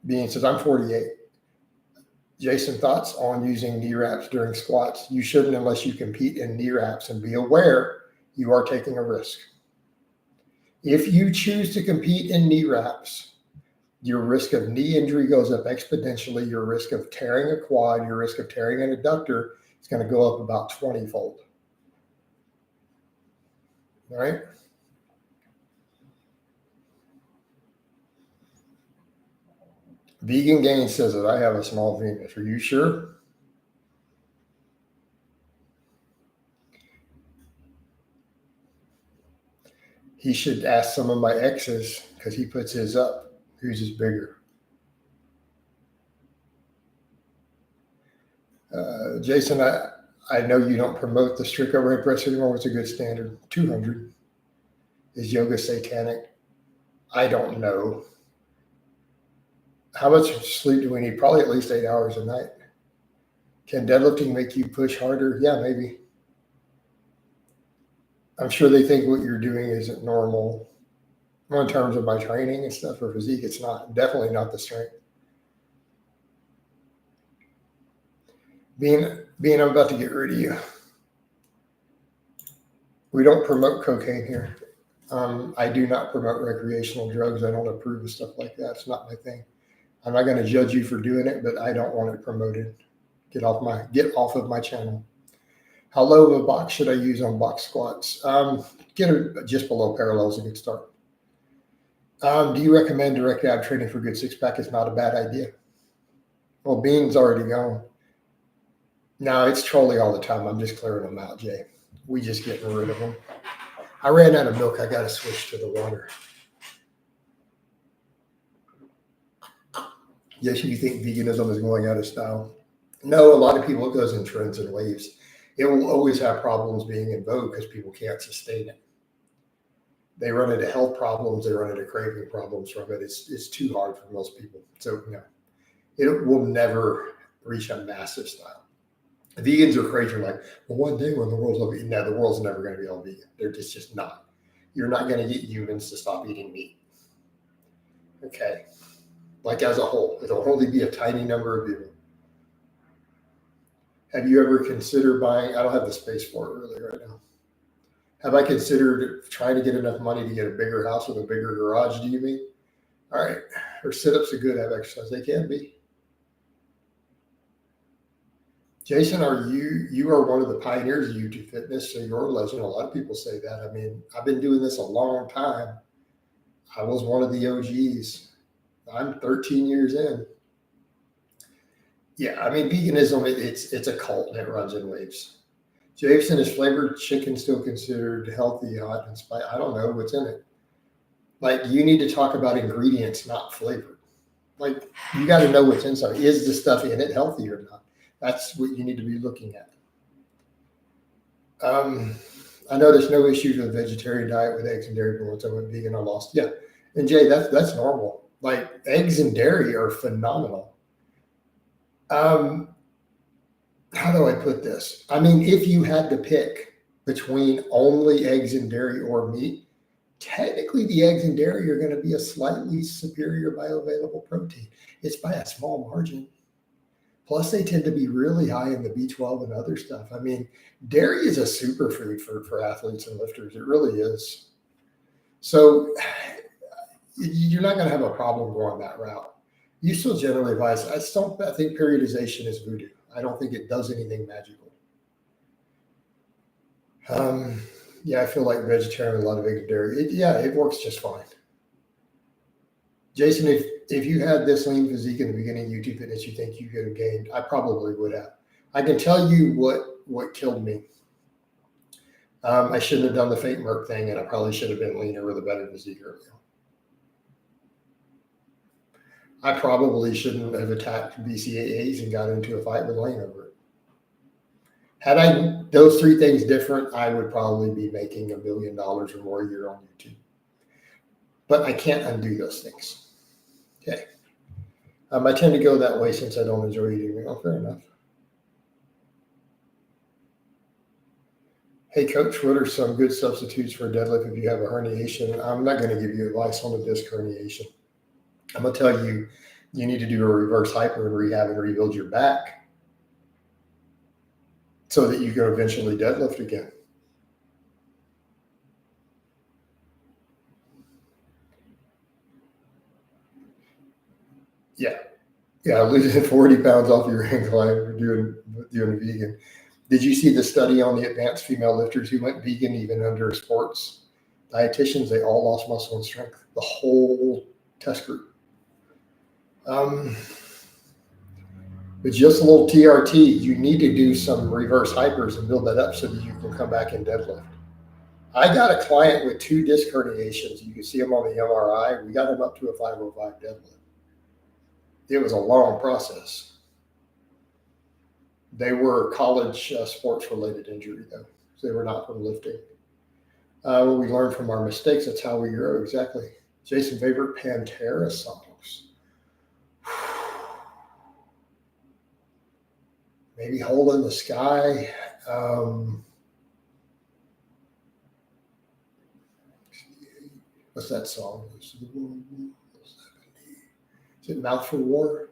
Being since I'm 48. Jason, thoughts on using knee wraps during squats? You shouldn't unless you compete in knee wraps, and be aware you are taking a risk. If you choose to compete in knee wraps, your risk of knee injury goes up exponentially. Your risk of tearing a quad, your risk of tearing an adductor is going to go up about 20-fold. All right? Vegan Gain says that I have a small penis. Are you sure? He should ask some of my exes because he puts his up. Whose is bigger? Jason, I know you don't promote the strict overhead press anymore. What's a good standard? 200. Is yoga satanic? I don't know. How much sleep do we need? Probably at least 8 hours a night. Can deadlifting make you push harder? Yeah, maybe. I'm sure they think what you're doing isn't normal. Well, in terms of my training and stuff for physique, it's not. Definitely not the strength. Being I'm about to get rid of you. We don't promote cocaine here. I do not promote recreational drugs. I don't approve of stuff like that. It's not my thing. I'm not going to judge you for doing it, but I don't want it promoted. Get off of my channel. How low of a box should I use on box squats? Get it just below parallel is a good start. Do you recommend direct ab training for good six-pack? It's not a bad idea. Well, Bean's already gone. No, it's trolling all the time. I'm just clearing them out, Jay. We just getting rid of them. I ran out of milk. I got to switch to the water. Yes, you think veganism is going out of style? No, a lot of people, it goes in trends and waves. It will always have problems being in vogue because people can't sustain it. They run into health problems. They run into craving problems from it. It's too hard for most people. So, no, it will never reach a massive style. Vegans are crazy. Like, well, one day when the world's all vegan, no, the world's never going to be all vegan. They're just not. You're not going to get humans to stop eating meat. Okay. Like as a whole, it'll only be a tiny number of people. Have you ever considered buying? I don't have the space for it really right now. Have I considered trying to get enough money to get a bigger house with a bigger garage? Do you mean? All right. Or sit-ups are good. Have exercise. They can be. Jason, you are one of the pioneers of YouTube fitness, so you're a legend. A lot of people say that. I mean, I've been doing this a long time. I was one of the OGs. I'm 13 years in. Yeah, I mean, veganism, it's a cult and it runs in waves. Jason, is flavored chicken still considered healthy, hot, and spicy? I don't know what's in it. Like, you need to talk about ingredients, not flavor. Like, you got to know what's inside. Is the stuff in it healthy or not? That's what you need to be looking at. I noticed no issues with vegetarian diet with eggs and dairy, but once I went vegan, I lost. Yeah, and Jay, that's normal. Like, eggs and dairy are phenomenal. Um, how do I put this? I mean, if you had to pick between only eggs and dairy or meat, technically the eggs and dairy are going to be a slightly superior bioavailable protein. It's by a small margin. Plus, they tend to be really high in the B12 and other stuff. I mean, dairy is a superfood for athletes and lifters. It really is. So you're not going to have a problem going that route. You still generally advise. I think periodization is voodoo. I don't think it does anything magical. Yeah, I feel like vegetarian with a lot of eggs and dairy. It works just fine. Jason, if you had this lean physique in the beginning of YouTube Fitness, you think you could have gained? I probably would have. I can tell you what killed me. I shouldn't have done the fake Merc thing, and I probably should have been leaner with a better physique earlier. I probably shouldn't have attacked BCAAs and got into a fight with Lane over it. Had I those three things different, I would probably be making $1 million or more a year on YouTube. But I can't undo those things. Okay. I tend to go that way since I don't enjoy eating. Oh, fair enough. Hey, Coach, what are some good substitutes for deadlift if you have a herniation? I'm not going to give you advice on a disc herniation. I'm going to tell you, you need to do a reverse hyper and rehab and rebuild your back so that you can eventually deadlift again. Yeah, losing 40 pounds off your incline for doing vegan. Did you see the study on the advanced female lifters who went vegan even under sports dietitians? They all lost muscle and strength, the whole test group. But just a little TRT, you need to do some reverse hypers and build that up so that you can come back and deadlift. I got a client with 2 disc herniations. You can see them on the MRI. We got him up to a 505 deadlift. It was a long process. They were college sports-related injury, though. So they were not from lifting. What we learned from our mistakes, that's how we grow. Exactly. Jason, favorite Pantera songs? Maybe Hole in the Sky. What's that song? Is it Mouth for War?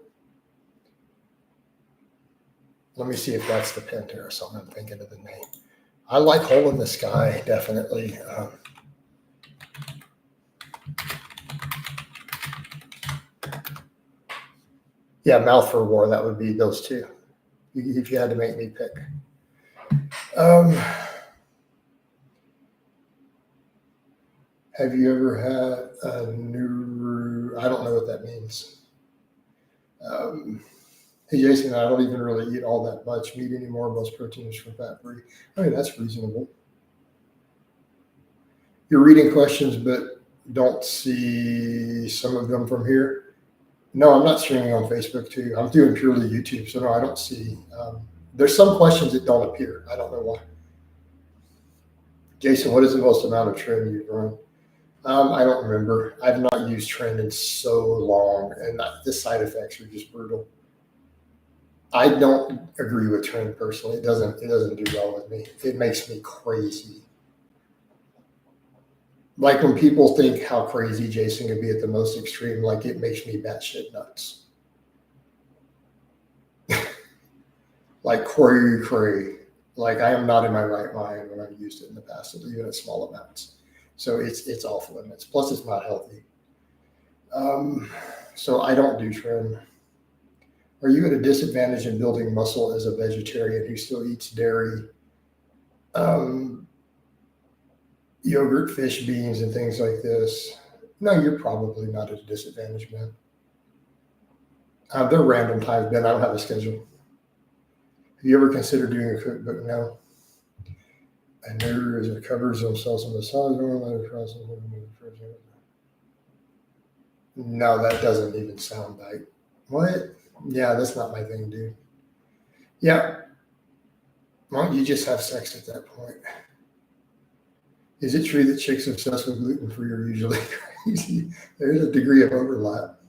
Let me see if that's the Pantera song. I'm thinking of the name. I like Hole in the Sky, definitely. Yeah, Mouth for War. That would be those two. If you had to make me pick. Have you ever had a new? I don't know what that means. Hey, Jason, I don't even really eat all that much meat anymore. Most protein is from fat-free. I mean, that's reasonable. You're reading questions, but don't see some of them from here. No, I'm not streaming on Facebook, too. I'm doing purely YouTube, so no, I don't see. There's some questions that don't appear. I don't know why. Jason, what is the most amount of trend you've run? I don't remember. I've not used trend in so long, and the side effects are just brutal. I don't agree with trend personally. It doesn't do well with me. It makes me crazy. Like when people think how crazy Jason could be at the most extreme, like it makes me batshit nuts. Like cray. Like I am not in my right mind when I've used it in the past, even at small amounts. So it's off limits. Plus, it's not healthy. So I don't do trend. Are you at a disadvantage in building muscle as a vegetarian who still eats dairy, yogurt, fish, beans, and things like this? No, you're probably not at a disadvantage, man. They're random times, Ben. I don't have a schedule. Have you ever considered doing a cookbook? No. And there covers themselves in massage oil. No, that doesn't even sound right. What? Yeah, that's not my thing, dude. Yeah. Why don't you just have sex at that point? Is it true that chicks obsessed with gluten-free are usually crazy? There's a degree of overlap.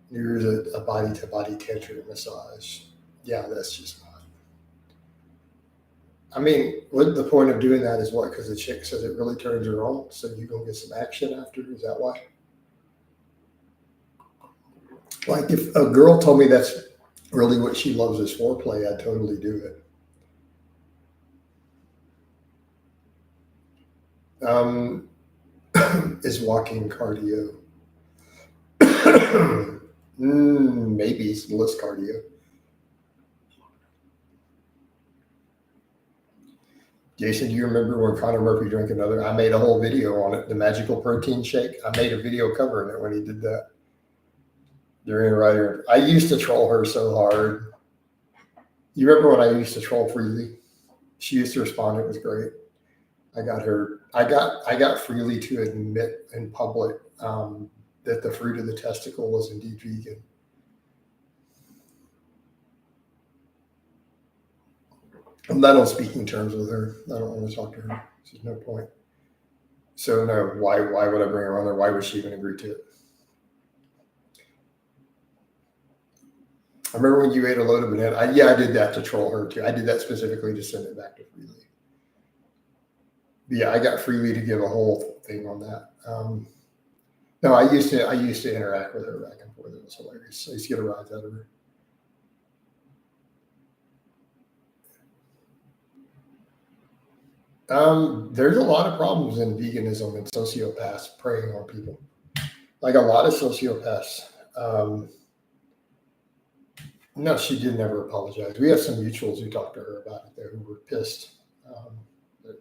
There's a body-to-body tantric massage. Yeah, that's just not. I mean, what the point of doing that is what? Because the chick says it really turns her on, so you go get some action after. Is that why? Like if a girl told me that's really what she loves is foreplay, I'd totally do it. Is walking cardio? Maybe it's less cardio. Jason, do you remember when Conor Murphy drank another? I made a whole video on it, the magical protein shake. I made a video covering it when he did that. During writer, I used to troll her so hard. You remember when I used to troll Freely? She used to respond. It was great. I got Freely to admit in public that the fruit of the testicle was indeed vegan. I'm not on speaking terms with her. I don't want to talk to her. There's no point. So no, why would I bring her on there? Why would she even agree to it? I remember when you ate a load of banana. I did that to troll her too. I did that specifically to send it back to Freely. But yeah, I got Freely to give a whole thing on that. No, I used to interact with her back and forth. It was hilarious. I used to get a rise out of her. There's a lot of problems in veganism and sociopaths preying on people. Like a lot of sociopaths. No, she did never apologize. We have some mutuals who talked to her about it there who were pissed.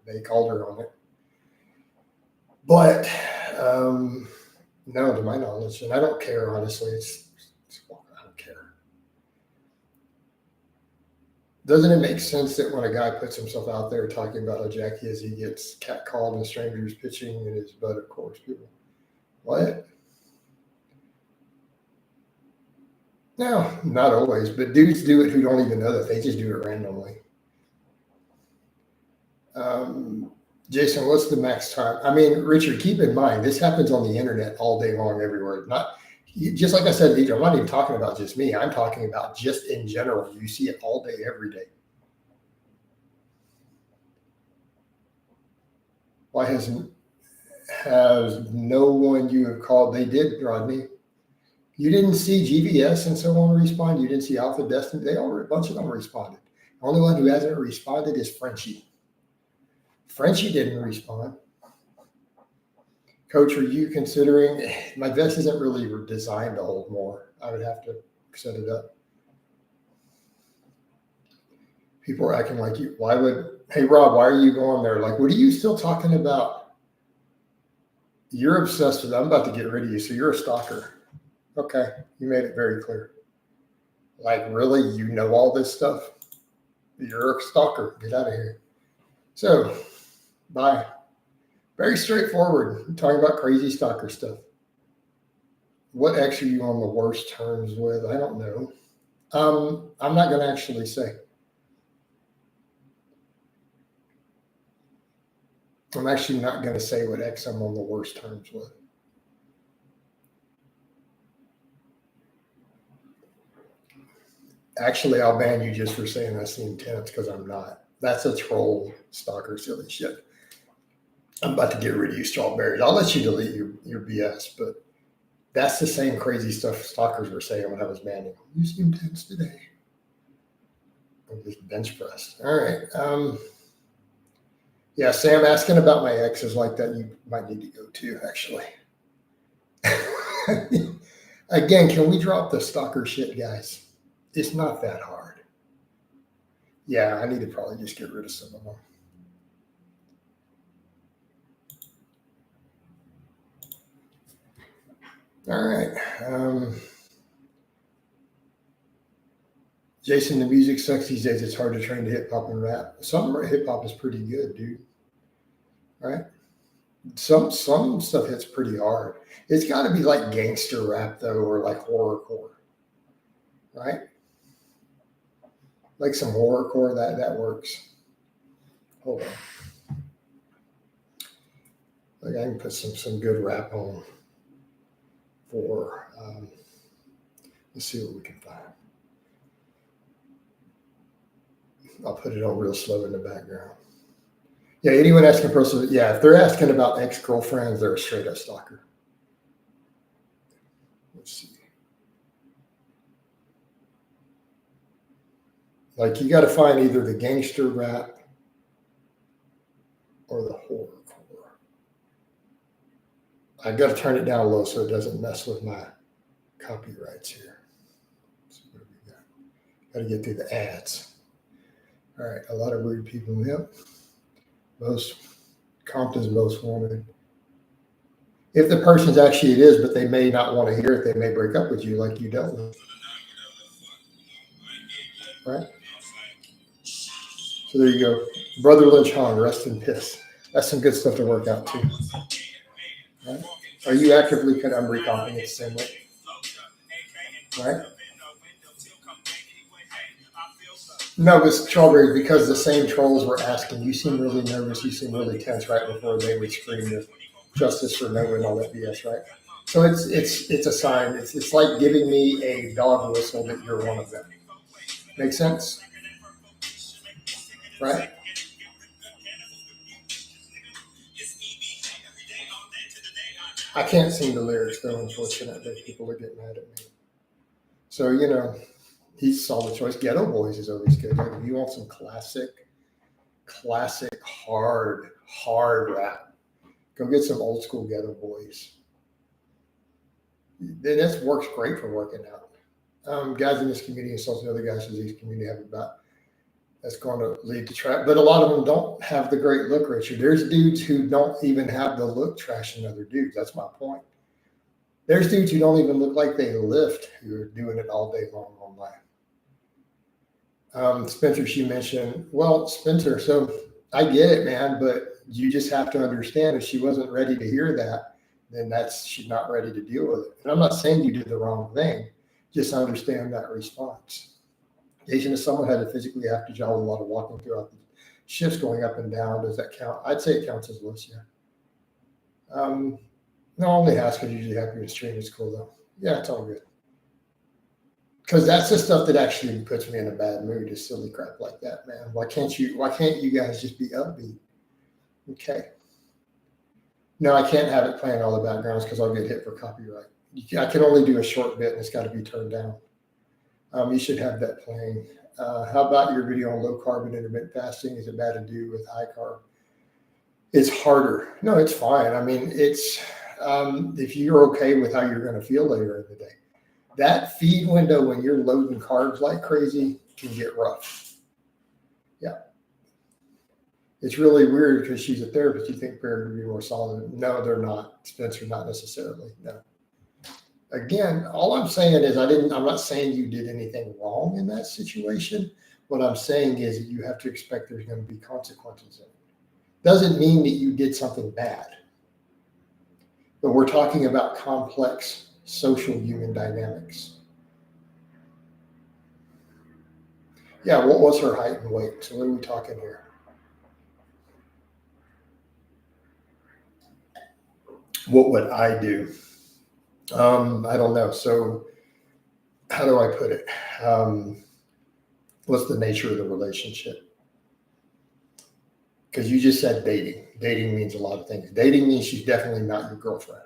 They called her on it. But no, to my knowledge, and I don't care, honestly. I don't care. Doesn't it make sense that when a guy puts himself out there talking about how jacked he is, he gets catcalled and strangers pitching in his butt, of course, people? What? No, not always, but dudes do it who don't even know that. They just do it randomly. Jason, what's the max time? I mean, Richard, keep in mind, this happens on the internet all day long, everywhere. Not just like I said, I'm not even talking about just me. I'm talking about just in general. You see it all day, every day. Why has no one you have called? They did, Rodney. You didn't see GVS and so on respond. You didn't see Alpha Destiny. A bunch of them responded. The only one who hasn't responded is Frenchie. Frenchie didn't respond. Coach, are you considering? My vest isn't really designed to hold more. I would have to set it up. People are acting like you. Hey, Rob, why are you going there? Like, what are you still talking about? You're obsessed with, I'm about to get rid of you. So you're a stalker. Okay. You made it very clear. Like, really? You know all this stuff? You're a stalker. Get out of here. So, bye. Very straightforward. I'm talking about crazy stalker stuff. What ex are you on the worst terms with? I don't know. I'm not going to actually say. I'm actually not going to say what ex I'm on the worst terms with. Actually, I'll ban you just for saying that's the intent because I'm not. That's a troll, stalker, silly shit. I'm about to get rid of you, strawberries. I'll let you delete your BS, but that's the same crazy stuff stalkers were saying when I was banning them. You seem tense today. I'm just bench pressed. All right. Yeah, Sam, asking about my ex is like that. You might need to go too, actually. Again, can we drop the stalker shit, guys? It's not that hard. Yeah, I need to probably just get rid of some of them. All right. Jason, the music sucks these days. It's hard to train to hip hop and rap. Some hip hop is pretty good, dude. Right? Some stuff hits pretty hard. It's got to be like gangster rap though, or like horrorcore, right? Like some horrorcore that works. Hold on, like I can put some good rap on for. Let's see what we can find. I'll put it on real slow in the background. Yeah, anyone asking personal, yeah, if they're asking about ex-girlfriends, they're a straight up stalker. Let's see. Like you got to find either the gangster rap or the horrorcore. I got to turn it down low so it doesn't mess with my copyrights here. So what do we got? Got to get through the ads. All right, a lot of weird people. Yep. Most Compton's most wanted. If the person's actually it is, but they may not want to hear it, they may break up with you like you dealt with. Right? So there you go. Brother Lynch Hong, rest in piss. That's some good stuff to work out too. Right? Are you actively I'm recomping it the same way? Right? No, it's strawberry because the same trolls were asking. You seem really nervous. You seem really tense right before they would scream the justice for no and all that BS, right? So it's a sign. It's like giving me a dog whistle that you're one of them. Make sense? Right? I can't sing the lyrics though, unfortunately. People are getting mad at me. So, he's solid choice. Ghetto Boys is always good. Like if you want some classic, hard rap, go get some old school Ghetto Boys. Then this works great for working out. Guys in this community and some other guys in this community have about that's going to lead to trap. But a lot of them don't have the great look, Richard. There's dudes who don't even have the look trashing other dudes. That's my point. There's dudes who don't even look like they lift who are doing it all day long online. Spencer, she mentioned, well, Spencer, so I get it, man, but you just have to understand if she wasn't ready to hear that, then she's not ready to deal with it. And I'm not saying you did the wrong thing, just understand that response. Jason, if someone had to physically have to jog a lot of walking throughout the shifts going up and down, does that count? I'd say it counts as lifts, yeah. No, only has because usually happy to stream is cool though. Yeah, it's all good. Because that's the stuff that actually puts me in a bad mood is silly crap like that, man. Why can't you guys just be upbeat? Okay. No, I can't have it playing all the backgrounds because I'll get hit for copyright. I can only do a short bit and it's got to be turned down. You should have that playing. How about your video on low carb and intermittent fasting? Is it bad to do with high carb? It's harder. No, it's fine. I mean, it's if you're okay with how you're going to feel later in the day. That feed window when you're loading carbs like crazy can get rough. Yeah. It's really weird because she's a therapist. You think parents would be more solid. No, they're not. Spencer, not necessarily. No. Again, all I'm saying is I'm not saying you did anything wrong in that situation. What I'm saying is that you have to expect there's going to be consequences in it. Doesn't mean that you did something bad. But we're talking about complex social human dynamics. Yeah, what was her height and weight? So what are we talking here? What would I do? I don't know. So how do I put it? What's the nature of the relationship? Because you just said dating. Dating means a lot of things. Dating means she's definitely not your girlfriend.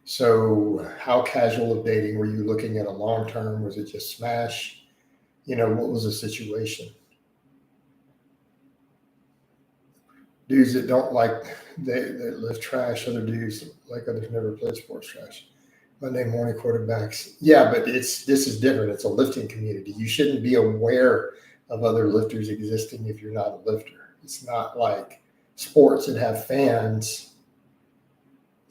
So how casual of dating? Were you looking at a long term? Was it just smash? What was the situation? Dudes that don't like, they live trash. Other dudes like others never played sports trash. Monday morning quarterbacks. Yeah, but this is different. It's a lifting community. You shouldn't be aware of other lifters existing if you're not a lifter. It's not like sports that have fans.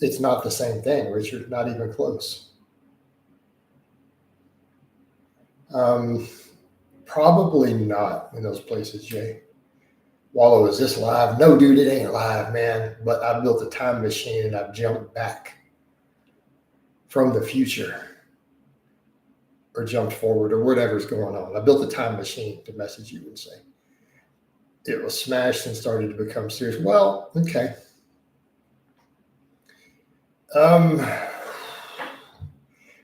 It's not the same thing, Richard, not even close. Probably not in those places, Jay. Wallow, is this live? No, dude, it ain't live, man. But I built a time machine and I've jumped back from the future or jumped forward or whatever's going on. I built a time machine to message you and say it was smashed and started to become serious. Well, okay.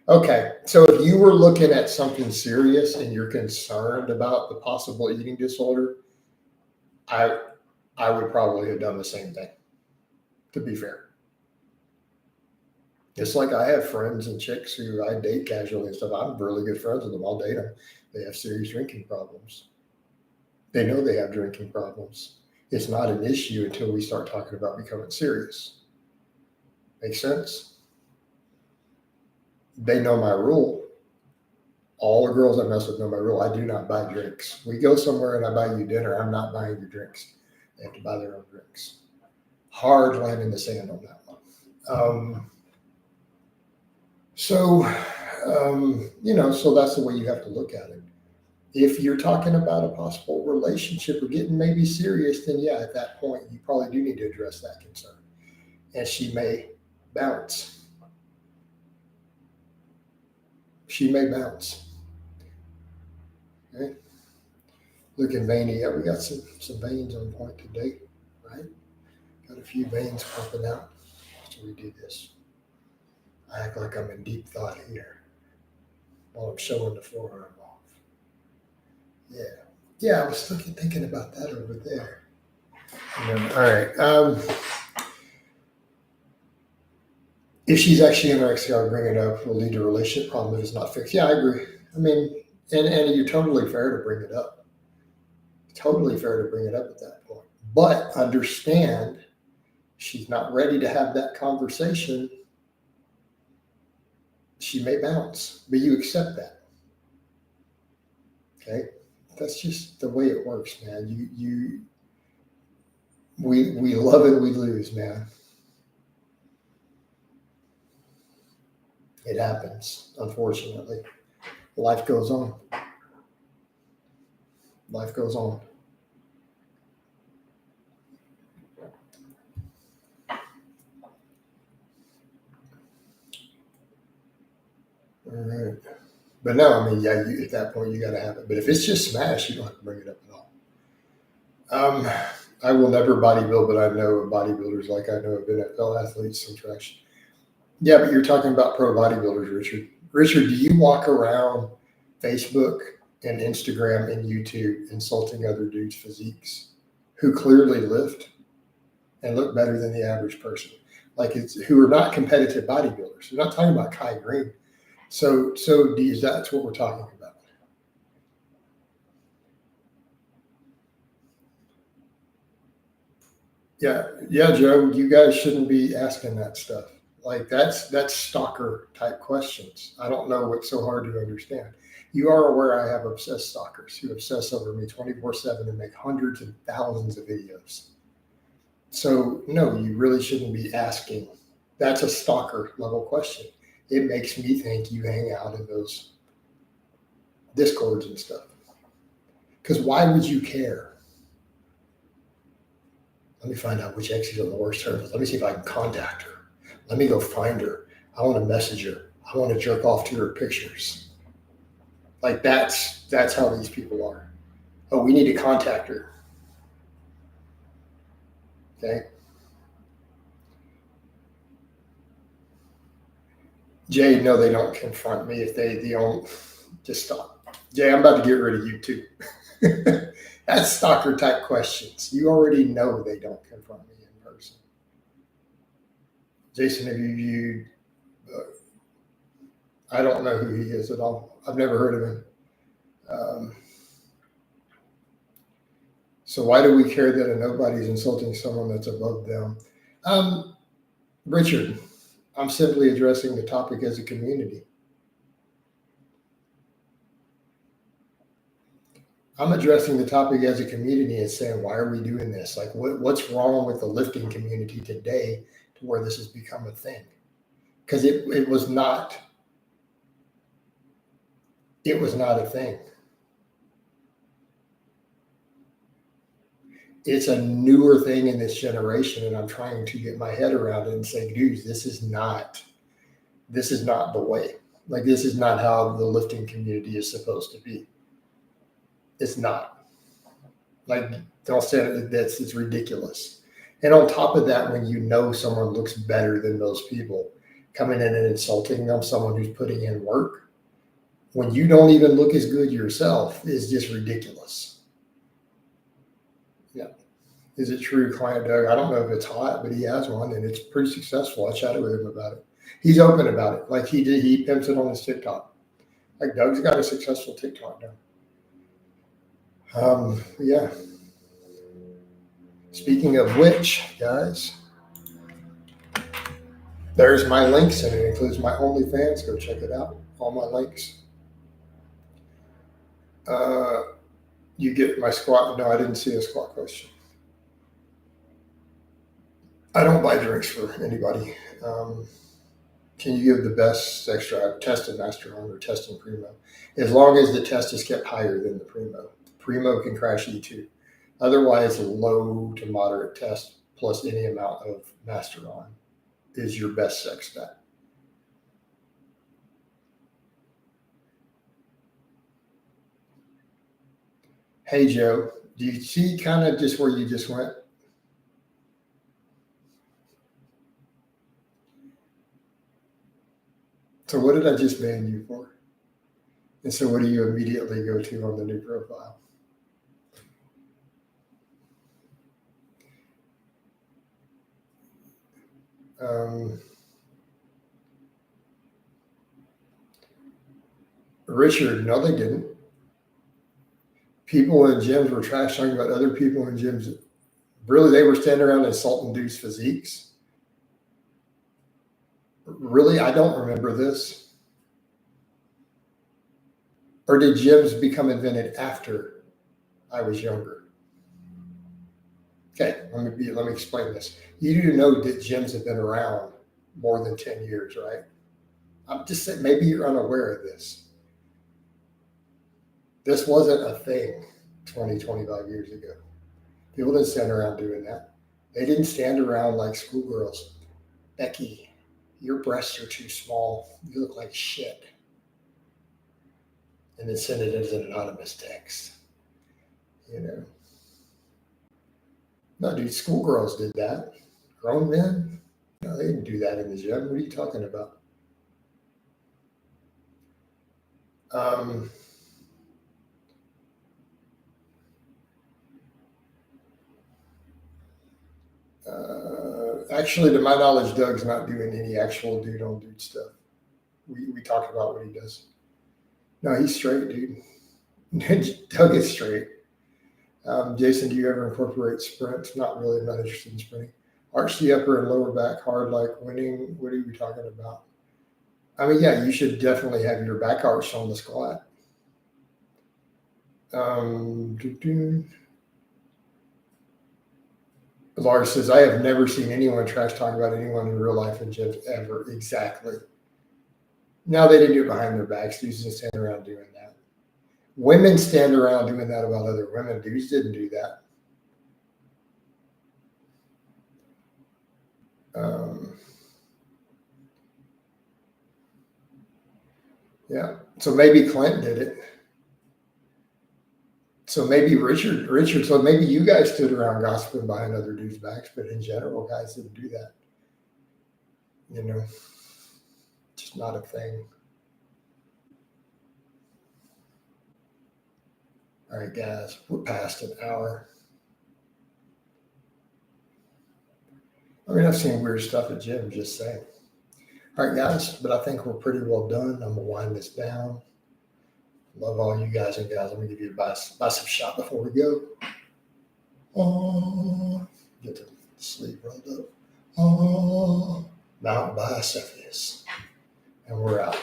Okay, so if you were looking at something serious and you're concerned about the possible eating disorder, I would probably have done the same thing, to be fair. It's like I have friends and chicks who I date casually and stuff. I'm really good friends with them. I'll date them. They have serious drinking problems. They know they have drinking problems. It's not an issue until we start talking about becoming serious. Make sense? They know my rule. All the girls I mess with know my rule. I do not buy drinks. We go somewhere and I buy you dinner. I'm not buying your drinks. They have to buy their own drinks. Hard line in the sand on that one. So that's the way you have to look at it. If you're talking about a possible relationship or getting maybe serious, then yeah, at that point, you probably do need to address that concern. And she may bounce. She may bounce. Okay. Looking veiny. Yeah, we got some veins on point today, right? Got a few veins popping out. So we do this. I act like I'm in deep thought here while I'm showing the forearm off. Yeah, I was thinking about that over there. All right. If she's actually anorexic, I would bring it up. It will lead to a relationship problem if it's not fixed. Yeah, I agree. I mean, and you're totally fair to bring it up. Totally fair to bring it up at that point. But understand, she's not ready to have that conversation. She may bounce, but you accept that. Okay? That's just the way it works, man. We love and we lose, man. It happens, unfortunately. Life goes on. Life goes on. All right. But no, I mean, yeah, at that point, you got to have it. But if it's just smash, you don't have to bring it up at all. I will never bodybuild, but I know of bodybuilders like I know of NFL athletes and traction. Yeah, but you're talking about pro bodybuilders, Richard. Richard, do you walk around Facebook and Instagram and YouTube insulting other dudes' physiques who clearly lift and look better than the average person? Like who are not competitive bodybuilders. We're not talking about Kai Green. So that's what we're talking about. Yeah, Joe, you guys shouldn't be asking that stuff. Like that's stalker type questions. I don't know what's so hard to understand. You are aware I have obsessed stalkers who obsess over me 24/7 and make hundreds and thousands of videos. So no, you really shouldn't be asking. That's a stalker level question. It makes me think you hang out in those discords and stuff. Because why would you care? Let me find out which ex is on the worst terms. Let me see if I can contact her. Let me go find her. I want to message her. I want to jerk off to her pictures. Like that's how these people are. Oh, we need to contact her. Okay. Jay, no, they don't confront me if they don't. Just stop. Jay, I'm about to get rid of you too. That's stalker type questions. You already know they don't confront me in person. Jason, have you viewed? I don't know who he is at all. I've never heard of him. So why do we care that a nobody's insulting someone that's above them? Richard, I'm simply addressing the topic as a community. I'm addressing the topic as a community and saying, why are we doing this? Like, what's wrong with the lifting community today to where this has become a thing? Because it was not It was not a thing. It's a newer thing in this generation, and I'm trying to get my head around it and say, dudes, this is not the way. Like, this is not how the lifting community is supposed to be. It's not. Like, don't say it's ridiculous. And on top of that, when you know someone looks better than those people, coming in and insulting them, someone who's putting in work, when you don't even look as good yourself, is just ridiculous. Yeah. Is it true, Client Doug? I don't know if it's hot, but he has one and it's pretty successful. I chatted with him about it. He's open about it. Like he pimps it on his TikTok. Like Doug's got a successful TikTok now. Yeah. Speaking of which, guys, there's my links, and it includes my OnlyFans. Go check it out. All my links. You get my squat. No, I didn't see a squat question. I don't buy drinks for anybody. Can you give the best extra? I've tested Master on or testing Primo. As long as the test is kept higher than the Primo. Primo can crash E2. Otherwise, a low to moderate test plus any amount of Master on is your best sex bet. Hey, Joe, do you see kind of just where you just went? So what did I just ban you for? And so what do you immediately go to on the new profile? Richard, no, they didn't. People in gyms were trash talking about other people in gyms. Really, they were standing around insulting dudes' physiques. Really, I don't remember this. Or did gyms become invented after I was younger? Okay, let me explain this. You do know that gyms have been around more than 10 years, right? I'm just saying, maybe you're unaware of this. This wasn't a thing 20, 25 years ago. People didn't stand around doing that. They didn't stand around like schoolgirls. Becky, your breasts are too small. You look like shit. And then send it as an anonymous text. You know. No, dude, schoolgirls did that. Grown men? No, they didn't do that in the gym. What are you talking about? Actually, to my knowledge, Doug's not doing any actual dude on dude stuff. We talked about what he does. No, he's straight, dude. Doug is straight. Jason, do you ever incorporate sprints? Not really. I'm not interested in sprinting. Arch the upper and lower back hard like winning. What are we talking about? I mean, yeah, you should definitely have your back arch on the squat. Lars says, I have never seen anyone trash talk about anyone in real life in gyms ever. Exactly. No, they didn't do it behind their backs. Dudes didn't stand around doing that. Women stand around doing that about other women. Dudes didn't do that. Yeah. So maybe Clint did it. So maybe Richard, so maybe you guys stood around gossiping behind other dudes' backs, but in general, guys didn't do that. You know, just not a thing. All right, guys, we're past an hour. I mean, I've seen weird stuff at gym, just saying. All right, guys, but I think we're pretty well done. I'm going to wind this down. Love all you guys and gals. Let me give you a bicep shot before we go. Oh, get the sleeve rolled up. Oh, Mount Bicephus. And we're out.